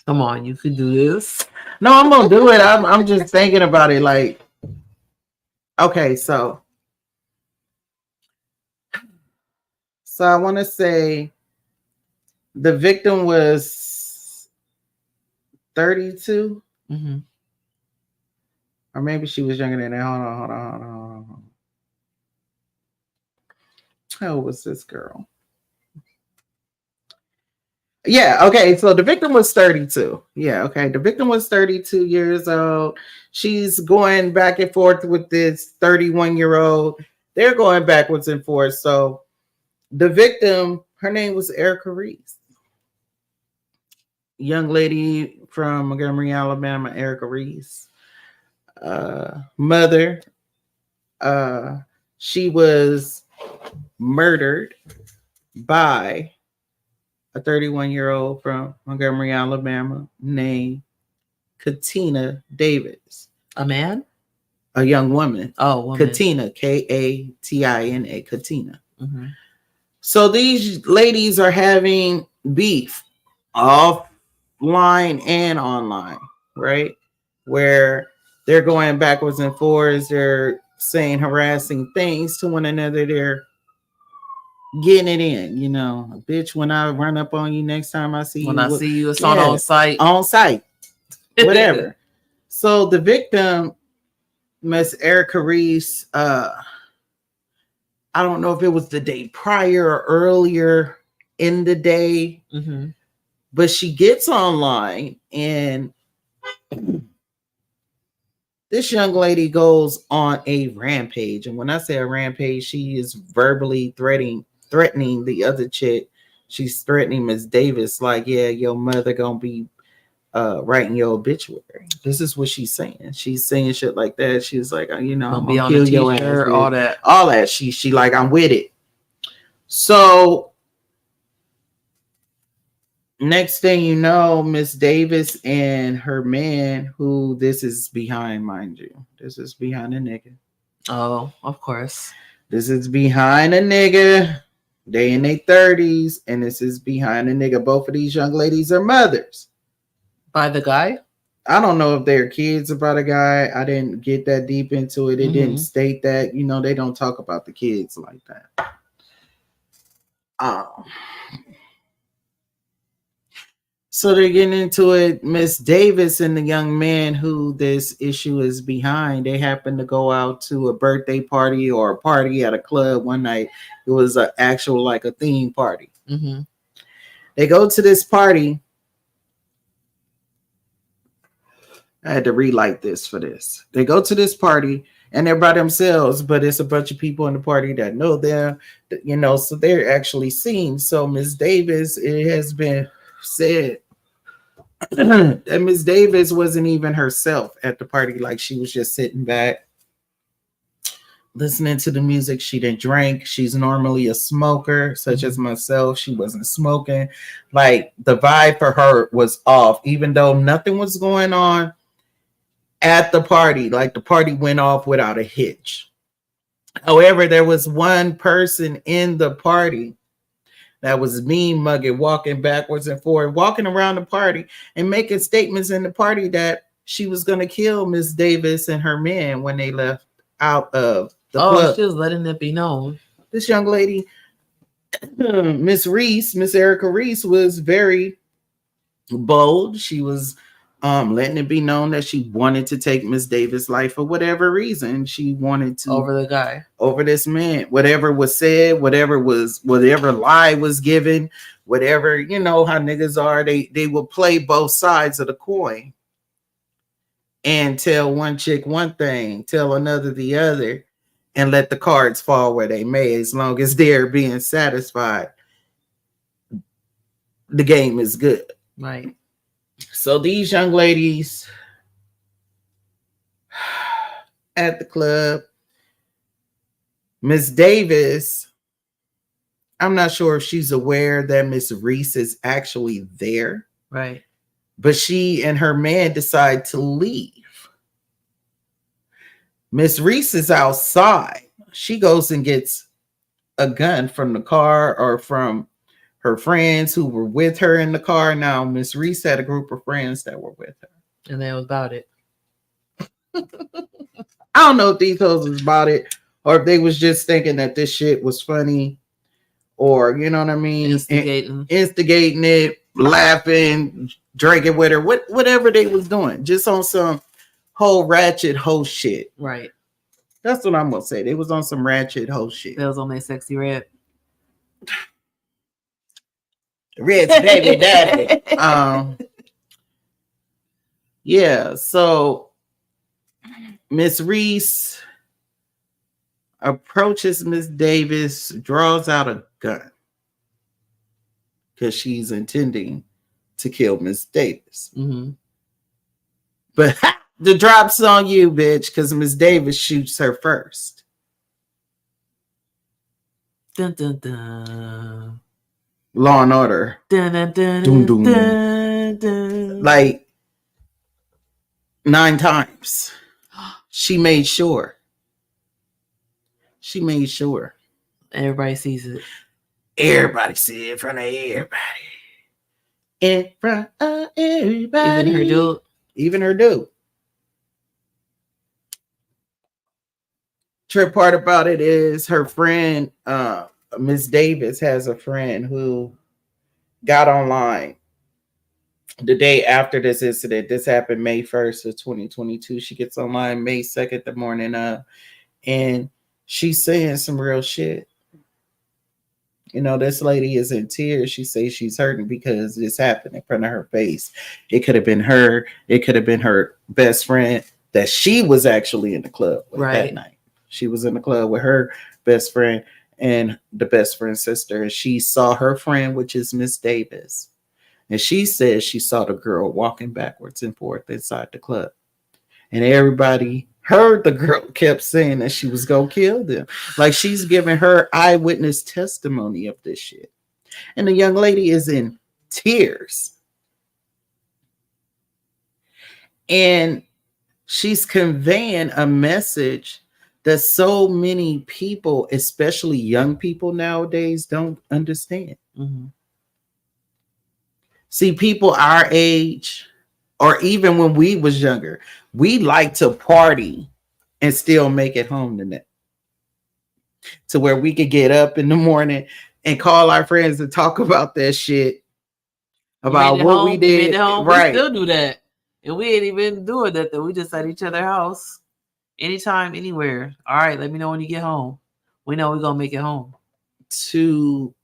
Come on, you could do this. No, I'm going to do it. I'm just thinking about it like, okay, so I want to say the victim was 32. Mm-hmm. Or maybe she was younger than that. Hold on. How old was this girl? Yeah, okay. So the victim was 32. Yeah, okay. The victim was 32 years old. She's going back and forth with this 31-year-old. They're going backwards and forth. So the victim, her name was Erica Reese. Young lady from Montgomery, Alabama, Erica Reese. Mother. She was murdered by a 31-year-old from Montgomery, Alabama, named Katina Davis. A man? A young woman. Oh, woman. Katina, Katina, Katina. Mm-hmm. So these ladies are having beef offline and online, right? Where they're going backwards and forwards. They're saying harassing things to one another. They're getting it in, you know. Bitch, when I run up on you next time I see when you. I see you, it's on site. On site. Whatever. So the victim, Miss Erica Reese, I don't know if it was the day prior or earlier in the day, mm-hmm. but she gets online and this young lady goes on a rampage. And when I say a rampage, she is verbally threatening the other chick. She's threatening Miss Davis, like, yeah, your mother gonna be writing your obituary. This is what she's saying. She's saying shit like that. She's like, you know, I'm gonna kill your ass. All that. She like, I'm with it. So next thing you know, Miss Davis and her man, who this is behind, mind you, this is behind a nigga. Oh, of course. This is behind a nigga. They in their 30s, and this is behind a nigga. Both of these young ladies are mothers. By the guy? I don't know if they're kids about a guy. I didn't get that deep into it. It didn't state that. You know, they don't talk about the kids like that. So they're getting into it. Miss Davis and the young man who this issue is behind, they happened to go out to a birthday party or a party at a club one night. It was an actual, like a theme party. Mm-hmm. They go to this party. I had to relight this for this. They go to this party and they're by themselves, but it's a bunch of people in the party that know them, you know, so they're actually seen. So Miss Davis, it has been said that Miss Davis wasn't even herself at the party. Like, she was just sitting back, listening to the music. She didn't drink. She's normally a smoker, such as myself. She wasn't smoking. Like, the vibe for her was off, even though nothing was going on at the party. Like, the party went off without a hitch. However, there was one person in the party that was mean mugging, walking backwards and forward, walking around the party and making statements in the party that she was going to kill Miss Davis and her man when they left out of the club. She was letting it be known. This young lady, Miss Erica Reese, was very bold. She was letting it be known that she wanted to take Miss Davis' life for whatever reason. She wanted to over the guy, over this man. Whatever was said, whatever lie was given, whatever, you know how niggas are. They will play both sides of the coin and tell one chick one thing, tell another the other, and let the cards fall where they may. As long as they're being satisfied, the game is good. Right. So these young ladies at the club, Miss Davis, I'm not sure if she's aware that Miss Reese is actually there. Right. But she and her man decide to leave. Miss Reese is outside. She goes and gets a gun from the car or from her friends who were with her in the car. Now, Miss Reese had a group of friends that were with her. And that was about it. I don't know if these hoes was about it or if they was just thinking that this shit was funny or, you know what I mean? Instigating it, laughing, drinking with her, whatever they was doing. Just on whole ratchet hoe shit. Right. That's what I'm gonna say. They was on some ratchet hoe shit. That was on their Sexy Red. Red's baby daddy. Yeah, so Miss Reese approaches Miss Davis, draws out a gun because she's intending to kill Miss Davis. Mm-hmm. But the drop's on you, bitch, because Miss Davis shoots her first. Dun, dun, dun. Law and Order. Dun, dun, dun, Doom, doom. dun, dun. Like 9 times. She made sure. She made sure. Everybody sees it. Everybody see it in front of everybody. In front of everybody. Even her dude. Even her dude. Trip part about it is her friend, Miss Davis, has a friend who got online the day after this incident. This happened May 1st of 2022. She gets online May 2nd, the morning of, and she's saying some real shit. You know, this lady is in tears. She says she's hurting because this happened in front of her face. It could have been her. It could have been her best friend that she was actually in the club with that night. She was in the club with her best friend and the best friend's sister. And she saw her friend, which is Miss Davis. And she says she saw the girl walking backwards and forth inside the club. And everybody heard the girl kept saying that she was going to kill them. Like she's giving her eyewitness testimony of this shit. And the young lady is in tears. And she's conveying a message that so many people, especially young people nowadays, don't understand. Mm-hmm. See, people our age, or even when we was younger, we like to party and still make it home tonight. To where we could get up in the morning and call our friends and talk about that shit. About what we did. Right. We still do that. And we ain't even doing that. We just at each other's house. Anytime, anywhere. All right, let me know when you get home. We know we're going to make it home. To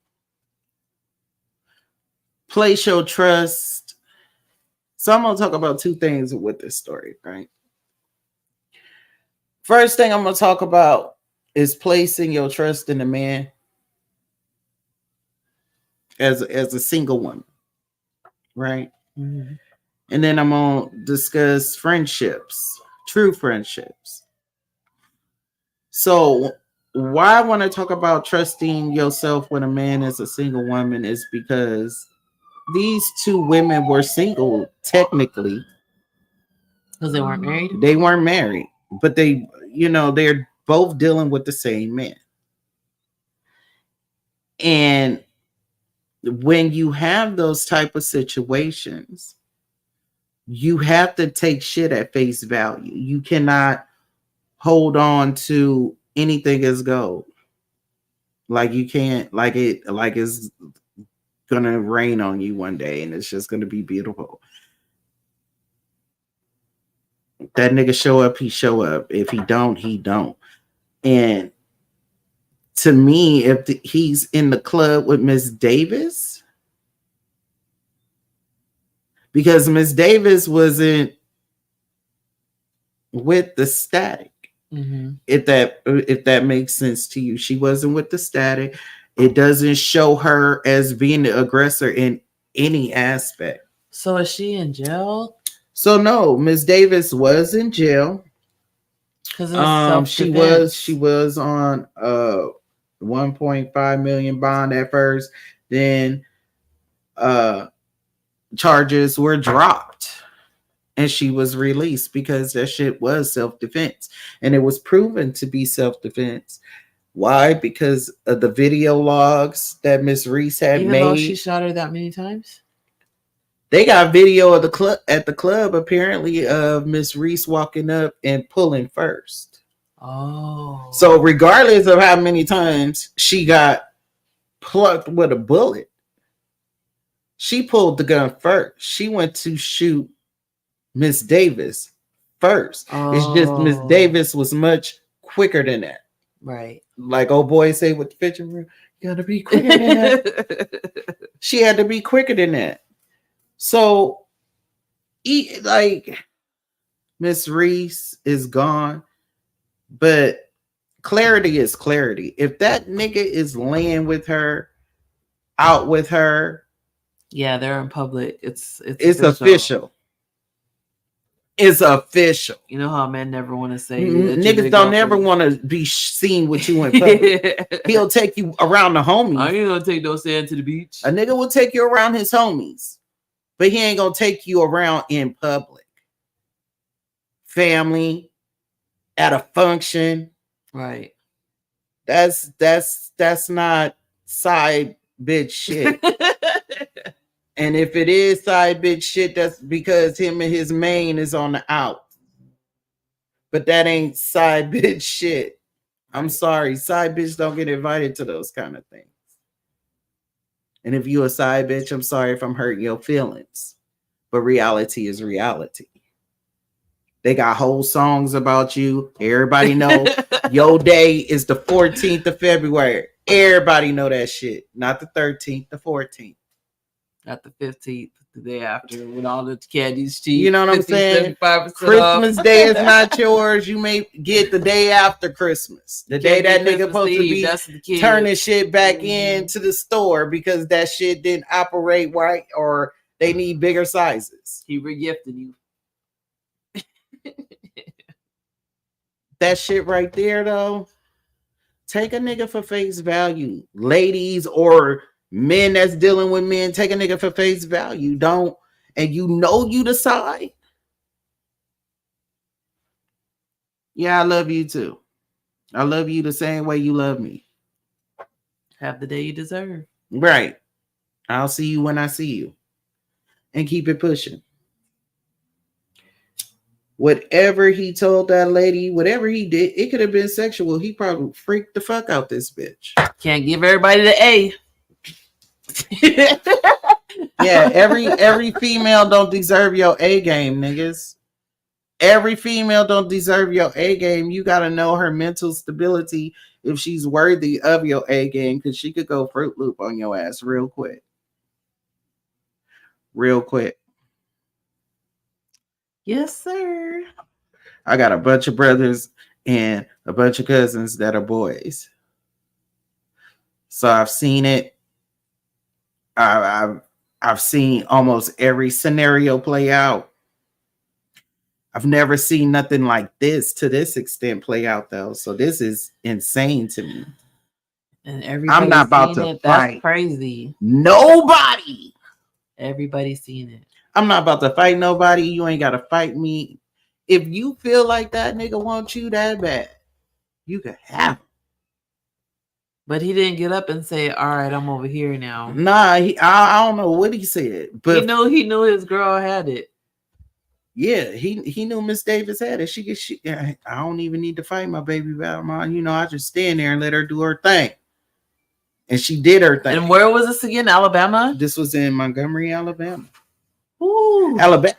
place your trust. So I'm going to talk about 2 things with this story, right? First thing I'm going to talk about is placing your trust in a man as a single woman, right? Mm-hmm. And then I'm going to discuss friendships, true friendships. So why I want to talk about trusting yourself when a man is a single woman is because these 2 women were single technically. Because they weren't married? They weren't married, but they, you know, they're both dealing with the same man. And when you have those type of situations, you have to take shit at face value. You cannot hold on to anything as gold. Like you can't, like it's gonna rain on you one day and it's just gonna be beautiful. That nigga show up, he show up. If he don't, he don't. And to me, if he's in the club with Miss Davis, because Miss Davis wasn't with the Static. Mm-hmm. If that makes sense to you, she wasn't with the Static. It doesn't show her as being the aggressor in any aspect. So is she in jail? So no, Miss Davis was in jail. Because she was on 1.5 million bond at first. Then charges were dropped. And she was released because that shit was self-defense. And it was proven to be self-defense. Why? Because of the video logs that Miss Reese had made. Even though she shot her that many times? They got video of the club at the club, apparently, of Miss Reese walking up and pulling first. Oh. So regardless of how many times she got plucked with a bullet, she pulled the gun first. She went to shoot Miss Davis first. It's just Miss Davis was much quicker than that. Right. Like old boy say with the picture, you gotta be quicker than that. She had to be quicker than that. So, like, Miss Reese is gone, but clarity is clarity. If that nigga is laying with her, out with her, yeah, they're in public. It's official. It's official. You know how men never want to say niggas don't ever want to be seen with you in public. He'll take you around the homies. I ain't gonna take no sand to the beach. A nigga will take you around his homies, but he ain't gonna take you around in public. Family, at a function. Right. That's not side bitch shit. And if it is side bitch shit, that's because him and his main is on the out. But that ain't side bitch shit. I'm sorry. Side bitch don't get invited to those kind of things. And if you a side bitch, I'm sorry if I'm hurting your feelings. But reality is reality. They got whole songs about you. Everybody know your day is the 14th of February. Everybody know that shit. Not the 13th, the 14th. Not the 15th, the day after, when all the candy's cheap. You know what I'm saying? Christmas off. Day is not yours. You may get the day after Christmas. The day that nigga supposed to be turning shit back into the store because that shit didn't operate right or they need bigger sizes. He regifted you. That shit right there, though. Take a nigga for face value. Ladies or men that's dealing with men, take a nigga for face value. Don't, and you know you decide. Yeah, I love you too. I love you the same way you love me. Have the day you deserve. Right. I'll see you when I see you. And keep it pushing. Whatever he told that lady, whatever he did, it could have been sexual. He probably freaked the fuck out this bitch. Can't give everybody the A. Yeah, every female don't deserve your A game, niggas. Every female don't deserve your A game. You got to know her mental stability if she's worthy of your A game, because she could go Fruit Loop on your ass real quick. Real quick. Yes, sir. I got a bunch of brothers and a bunch of cousins that are boys. So I've seen it. I've seen almost every scenario play out. I've never seen nothing like this to this extent play out, though. So this is insane to me. And everybody's I'm not about to fight. That's crazy. Nobody. Everybody's seen it. I'm not about to fight nobody. You ain't got to fight me. If you feel like that nigga wants you that bad, you can have him. But he didn't get up and say, all right, I'm over here now. Nah, I don't know what he said. But he knew his girl had it. Yeah, he knew Miss Davis had it. I don't even need to fight my baby mama. You know, I just stand there and let her do her thing. And she did her thing. And where was this again? Alabama? This was in Montgomery, Alabama. Ooh. Alabama.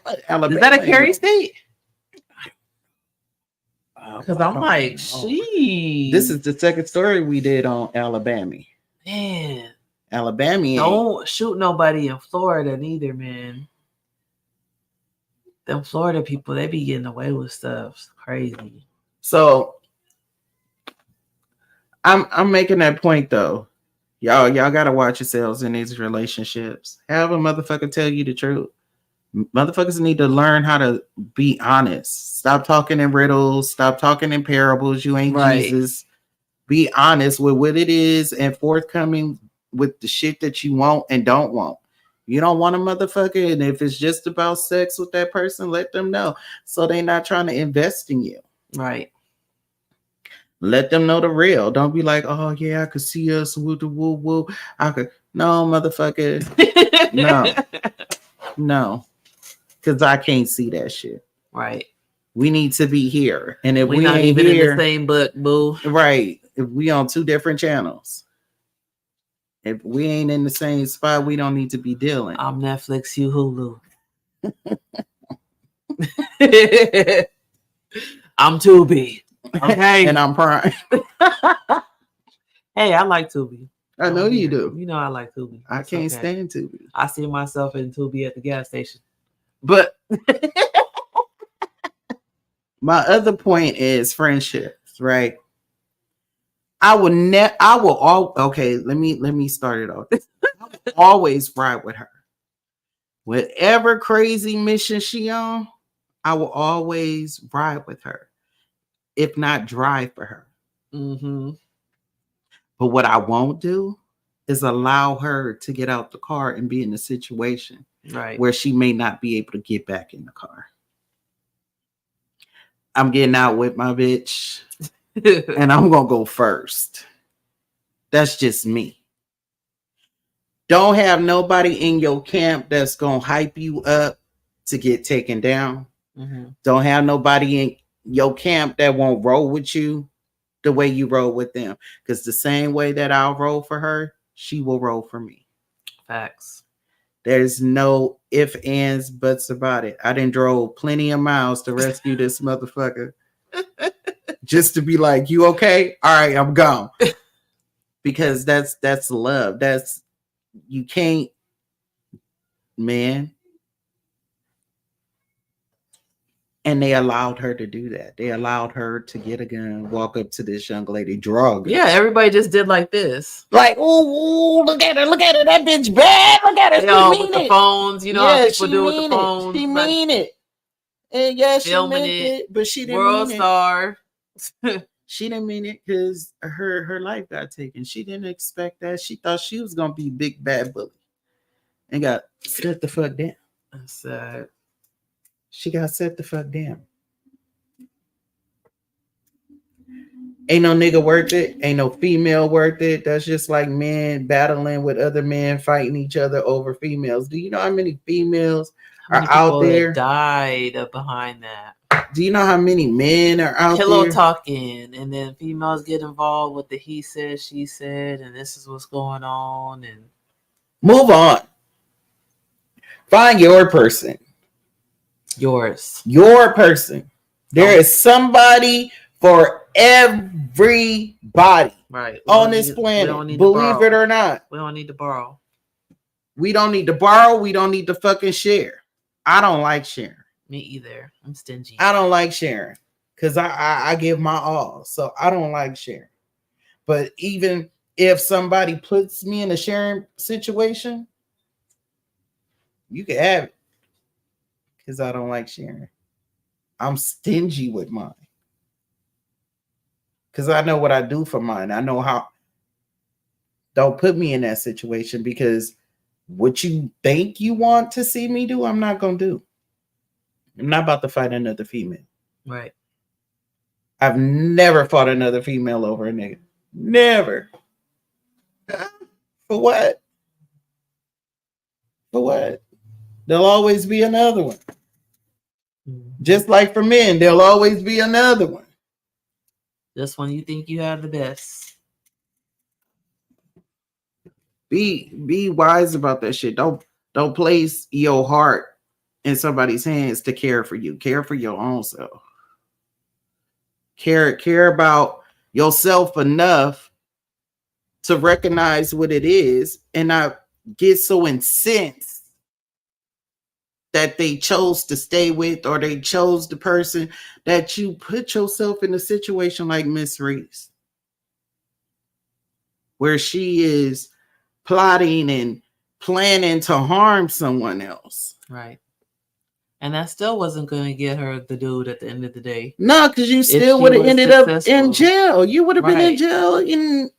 Is that a Cary state? Because I'm like, sheesh. This is the second story we did on Alabama. Man. Alabama. Don't shoot nobody in Florida neither, man. Them Florida people, they be getting away with stuff. It's crazy. So I'm making that point though. Y'all gotta watch yourselves in these relationships. Have a motherfucker tell you the truth. Motherfuckers need to learn how to be honest. Stop talking in riddles. Stop talking in parables. You ain't right. Jesus. Be honest with what it is and forthcoming with the shit that you want and don't want. You don't want a motherfucker, and if it's just about sex with that person, let them know so they're not trying to invest in you. Right. Let them know the real. Don't be like, oh yeah, I could see us woo woo woo. I could no motherfucker. No. Because I can't see that shit. Right. We need to be here. And if we're we not ain't even here, in the same book, boo. Right. If we on two different channels. If we ain't in the same spot, we don't need to be dealing. I'm Netflix, you Hulu. I'm Tubi. Okay. And I'm Prime. Hey, I like Tubi. I know you do. You know I like Tubi. I It's can't okay. stand Tubi. I see myself in Tubi at the gas station. But my other point is friendships, right? I will all okay, let me start it off. I will always ride with her. Whatever crazy mission she on, I will always ride with her, if not drive for her. Mm-hmm. But what I won't do is allow her to get out the car and be in a situation Right. where she may not be able to get back in the car. I'm getting out with my bitch and I'm going to go first. That's just me. Don't have nobody in your camp that's going to hype you up to get taken down. Mm-hmm. Don't have nobody in your camp that won't roll with you the way you roll with them. Because the same way that I'll roll for her, she will roll for me. Facts. There's no ifs, ands, buts about it. I done drove plenty of miles to rescue this motherfucker. Just to be like, you okay? All right, I'm gone. Because that's love. That's, you can't, man. And they allowed her to do that. They allowed her to get a gun, walk up to this young lady, draw a gun. Yeah, everybody just did like this. Like, oh, look at her, that bitch bad. Look at her, They all with the phones, you know how people do with the phones. She mean it. And yeah, she meant it, but she didn't World mean star. She didn't mean it because her life got taken. She didn't expect that. She thought she was gonna be big bad bully, and got set the fuck down. That's sad. She got set the fuck down. Ain't no nigga worth it. Ain't no female worth it. That's just like men battling with other men, fighting each other over females. Do you know how many females are out there? Died behind that. Do you know how many men are out there? Pillow talking, and then females get involved with the he said, she said, and this is what's going on. And move on. Find your person. Your person. There is somebody for everybody on this planet. Believe it or not. We don't need to borrow. We don't need to borrow. We don't need to fucking share. I don't like sharing. Me either. I'm stingy. I don't like sharing because I give my all. So I don't like sharing. But even if somebody puts me in a sharing situation, you can have it. Because I don't like sharing. I'm stingy with mine. Because I know what I do for mine. I know how. Don't put me in that situation because what you think you want to see me do, I'm not going to do. I'm not about to fight another female. Right. I've never fought another female over a nigga. Never. For what? For what? There'll always be another one. Just like for men, there'll always be another one. Just when you think you have the best. Be wise about that shit. Don't place your heart in somebody's hands to care for you. Care for your own self. Care about yourself enough to recognize what it is and not get so incensed that they chose to stay with or they chose the person that you put yourself in a situation like Miss Reese, where she is plotting and planning to harm someone else. Right. And that still wasn't going to get her the dude at the end of the day. No, because you still would have ended up in jail. You would have been in jail and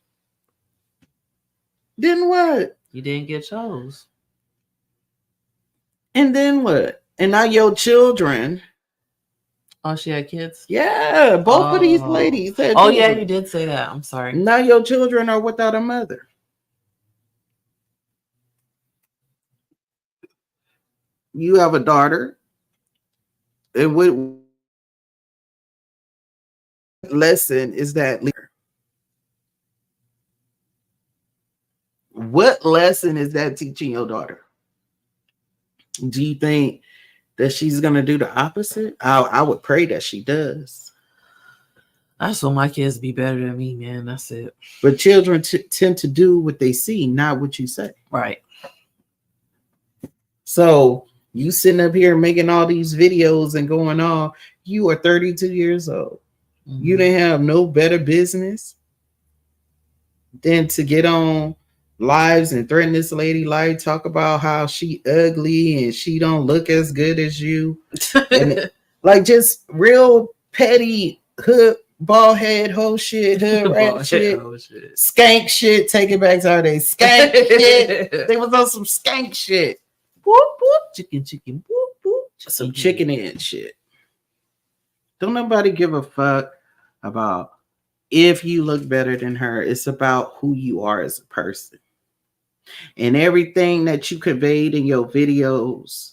then what? You didn't get chose. And then what? And now your children. Oh, she had kids? Yeah, both of these ladies had children. Yeah, you did say that. I'm sorry. Now your children are without a mother. You have a daughter. And what lesson is that? What lesson is that teaching your daughter? Do you think that she's gonna do the opposite? I would pray that she does. I just want my kids to be better than me, man. That's it. But children tend to do what they see, not what you say. Right. So you sitting up here making all these videos and going on. You are 32 years old. Mm-hmm. You didn't have no better business than to get on lives and threaten this lady life, talk about how she ugly and she don't look as good as you. And like just real petty hood, bald head, whole shit, hood rat shit, skank shit. Take it back to our day. Skank shit. They was on some skank shit. Whoop, whoop, chicken, whoop, whoop. Some chicken head shit. Don't nobody give a fuck about if you look better than her. It's about who you are as a person. And everything that you conveyed in your videos,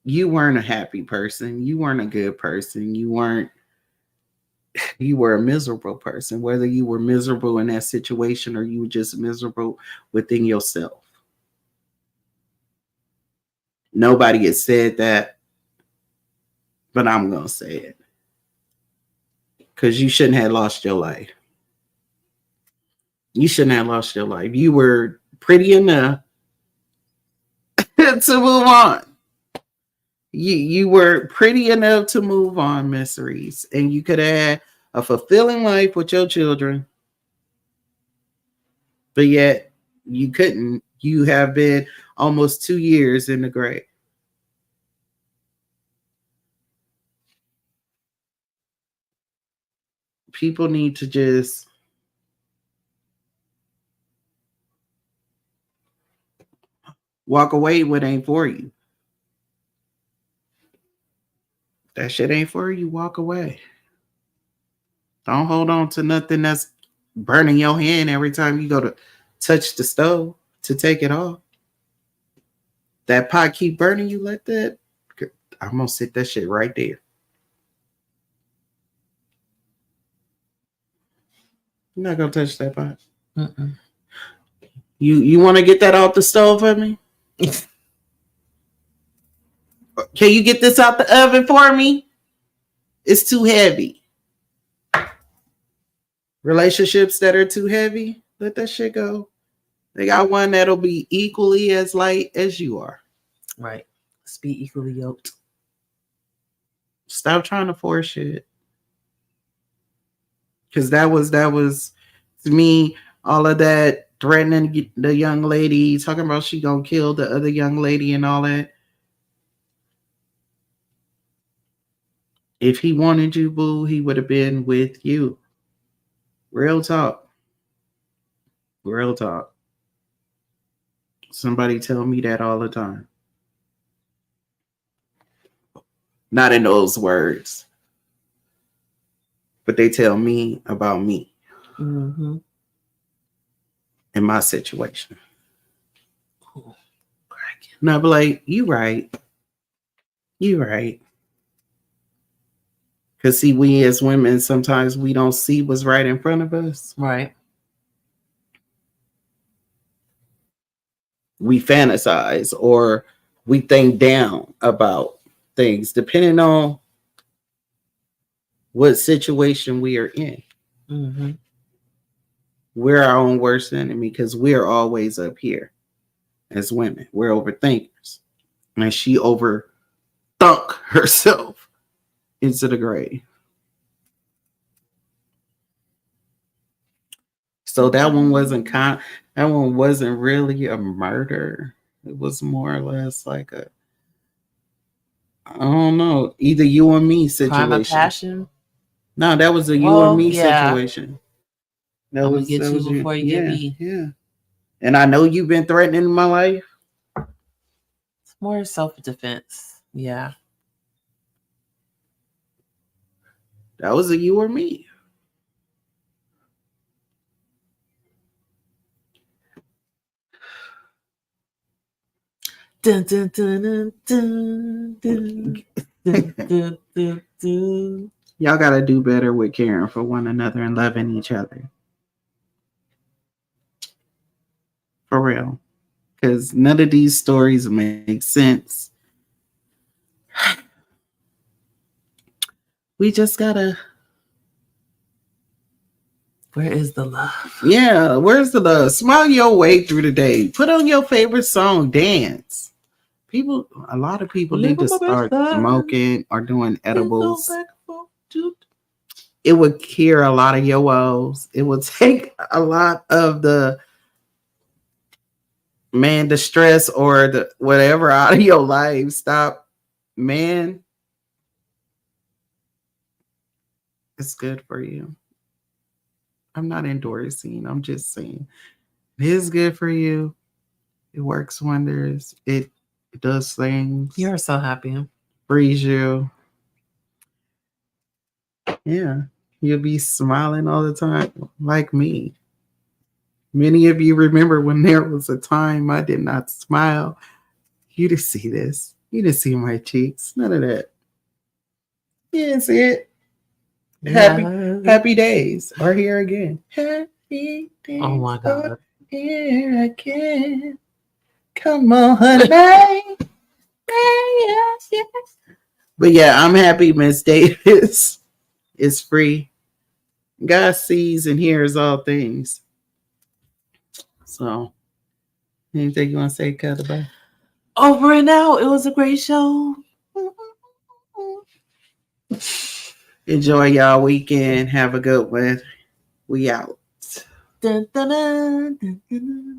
you weren't a happy person. You weren't a good person. You were a miserable person, whether you were miserable in that situation or you were just miserable within yourself. Nobody has said that, but I'm going to say it. Because you shouldn't have lost your life. You shouldn't have lost your life. You were pretty enough to move on. You were pretty enough to move on, Miss Reese. And you could have had a fulfilling life with your children. But yet, you couldn't. You have been almost 2 years in the grave. People need to just walk away what ain't for you. That shit ain't for you, walk away. Don't hold on to nothing that's burning your hand every time you go to touch the stove to take it off. That pot keep burning you like that, I'm gonna sit that shit right there. You're not gonna touch that pot. Mm-mm. You want to get that off the stove for me? Can you get this out the oven for me? It's too heavy. Relationships that are too heavy, let that shit go. They got one that'll be equally as light as you are. Right. Let's be equally yoked. Stop trying to force shit. Because that was to me, all of that threatening the young lady, talking about she gonna kill the other young lady and all that. If he wanted you, boo, he would have been with you. Real talk. Real talk. Somebody tell me that all the time. Not in those words. But they tell me about me. Mm-hmm. In my situation. Cool. No, but like, you right. You right. Because see, we as women, sometimes we don't see what's right in front of us. Right. We fantasize or we think down about things depending on what situation we are in. Mm-hmm. We're our own worst enemy because we're always up here as women. We're overthinkers. And she overthunk herself into the grave. So that one wasn't really a murder. It was more or less like a, I don't know, either you or me situation. Crime of passion? No, that was a you or me situation. I'm gonna get you before you get me. Yeah. And I know you've been threatening my life. It's more self-defense. Yeah. That was a you or me. Dun, dun, dun, dun, dun, dun, dun, dun, dun, dun. Y'all gotta do better with caring for one another and loving each other. For real. Because none of these stories make sense we just gotta. Where is the love? Yeah, where's the love? Smile your way through the day. Put on your favorite song, dance. A lot of people need to start smoking or doing edibles. It would cure a lot of your woes. It would take a lot of the stress or the whatever out of your life. Stop, man. It's good for you. I'm not endorsing. I'm just saying it is good for you. It works wonders. It does things. You're so happy. Frees you. Yeah. You'll be smiling all the time, like me. Many of you remember when there was a time I did not smile. You didn't see this. You didn't see my cheeks. None of that. You didn't see it. Happy days are here again. Happy days. Oh my God. Here again. Come on, honey. But yeah, I'm happy Miss Davis is free. God sees and hears all things. So, anything you want to say, Kat, about? Over and out. It was a great show. Enjoy y'all weekend. Have a good one. We out. Dun, dun, dun, dun, dun.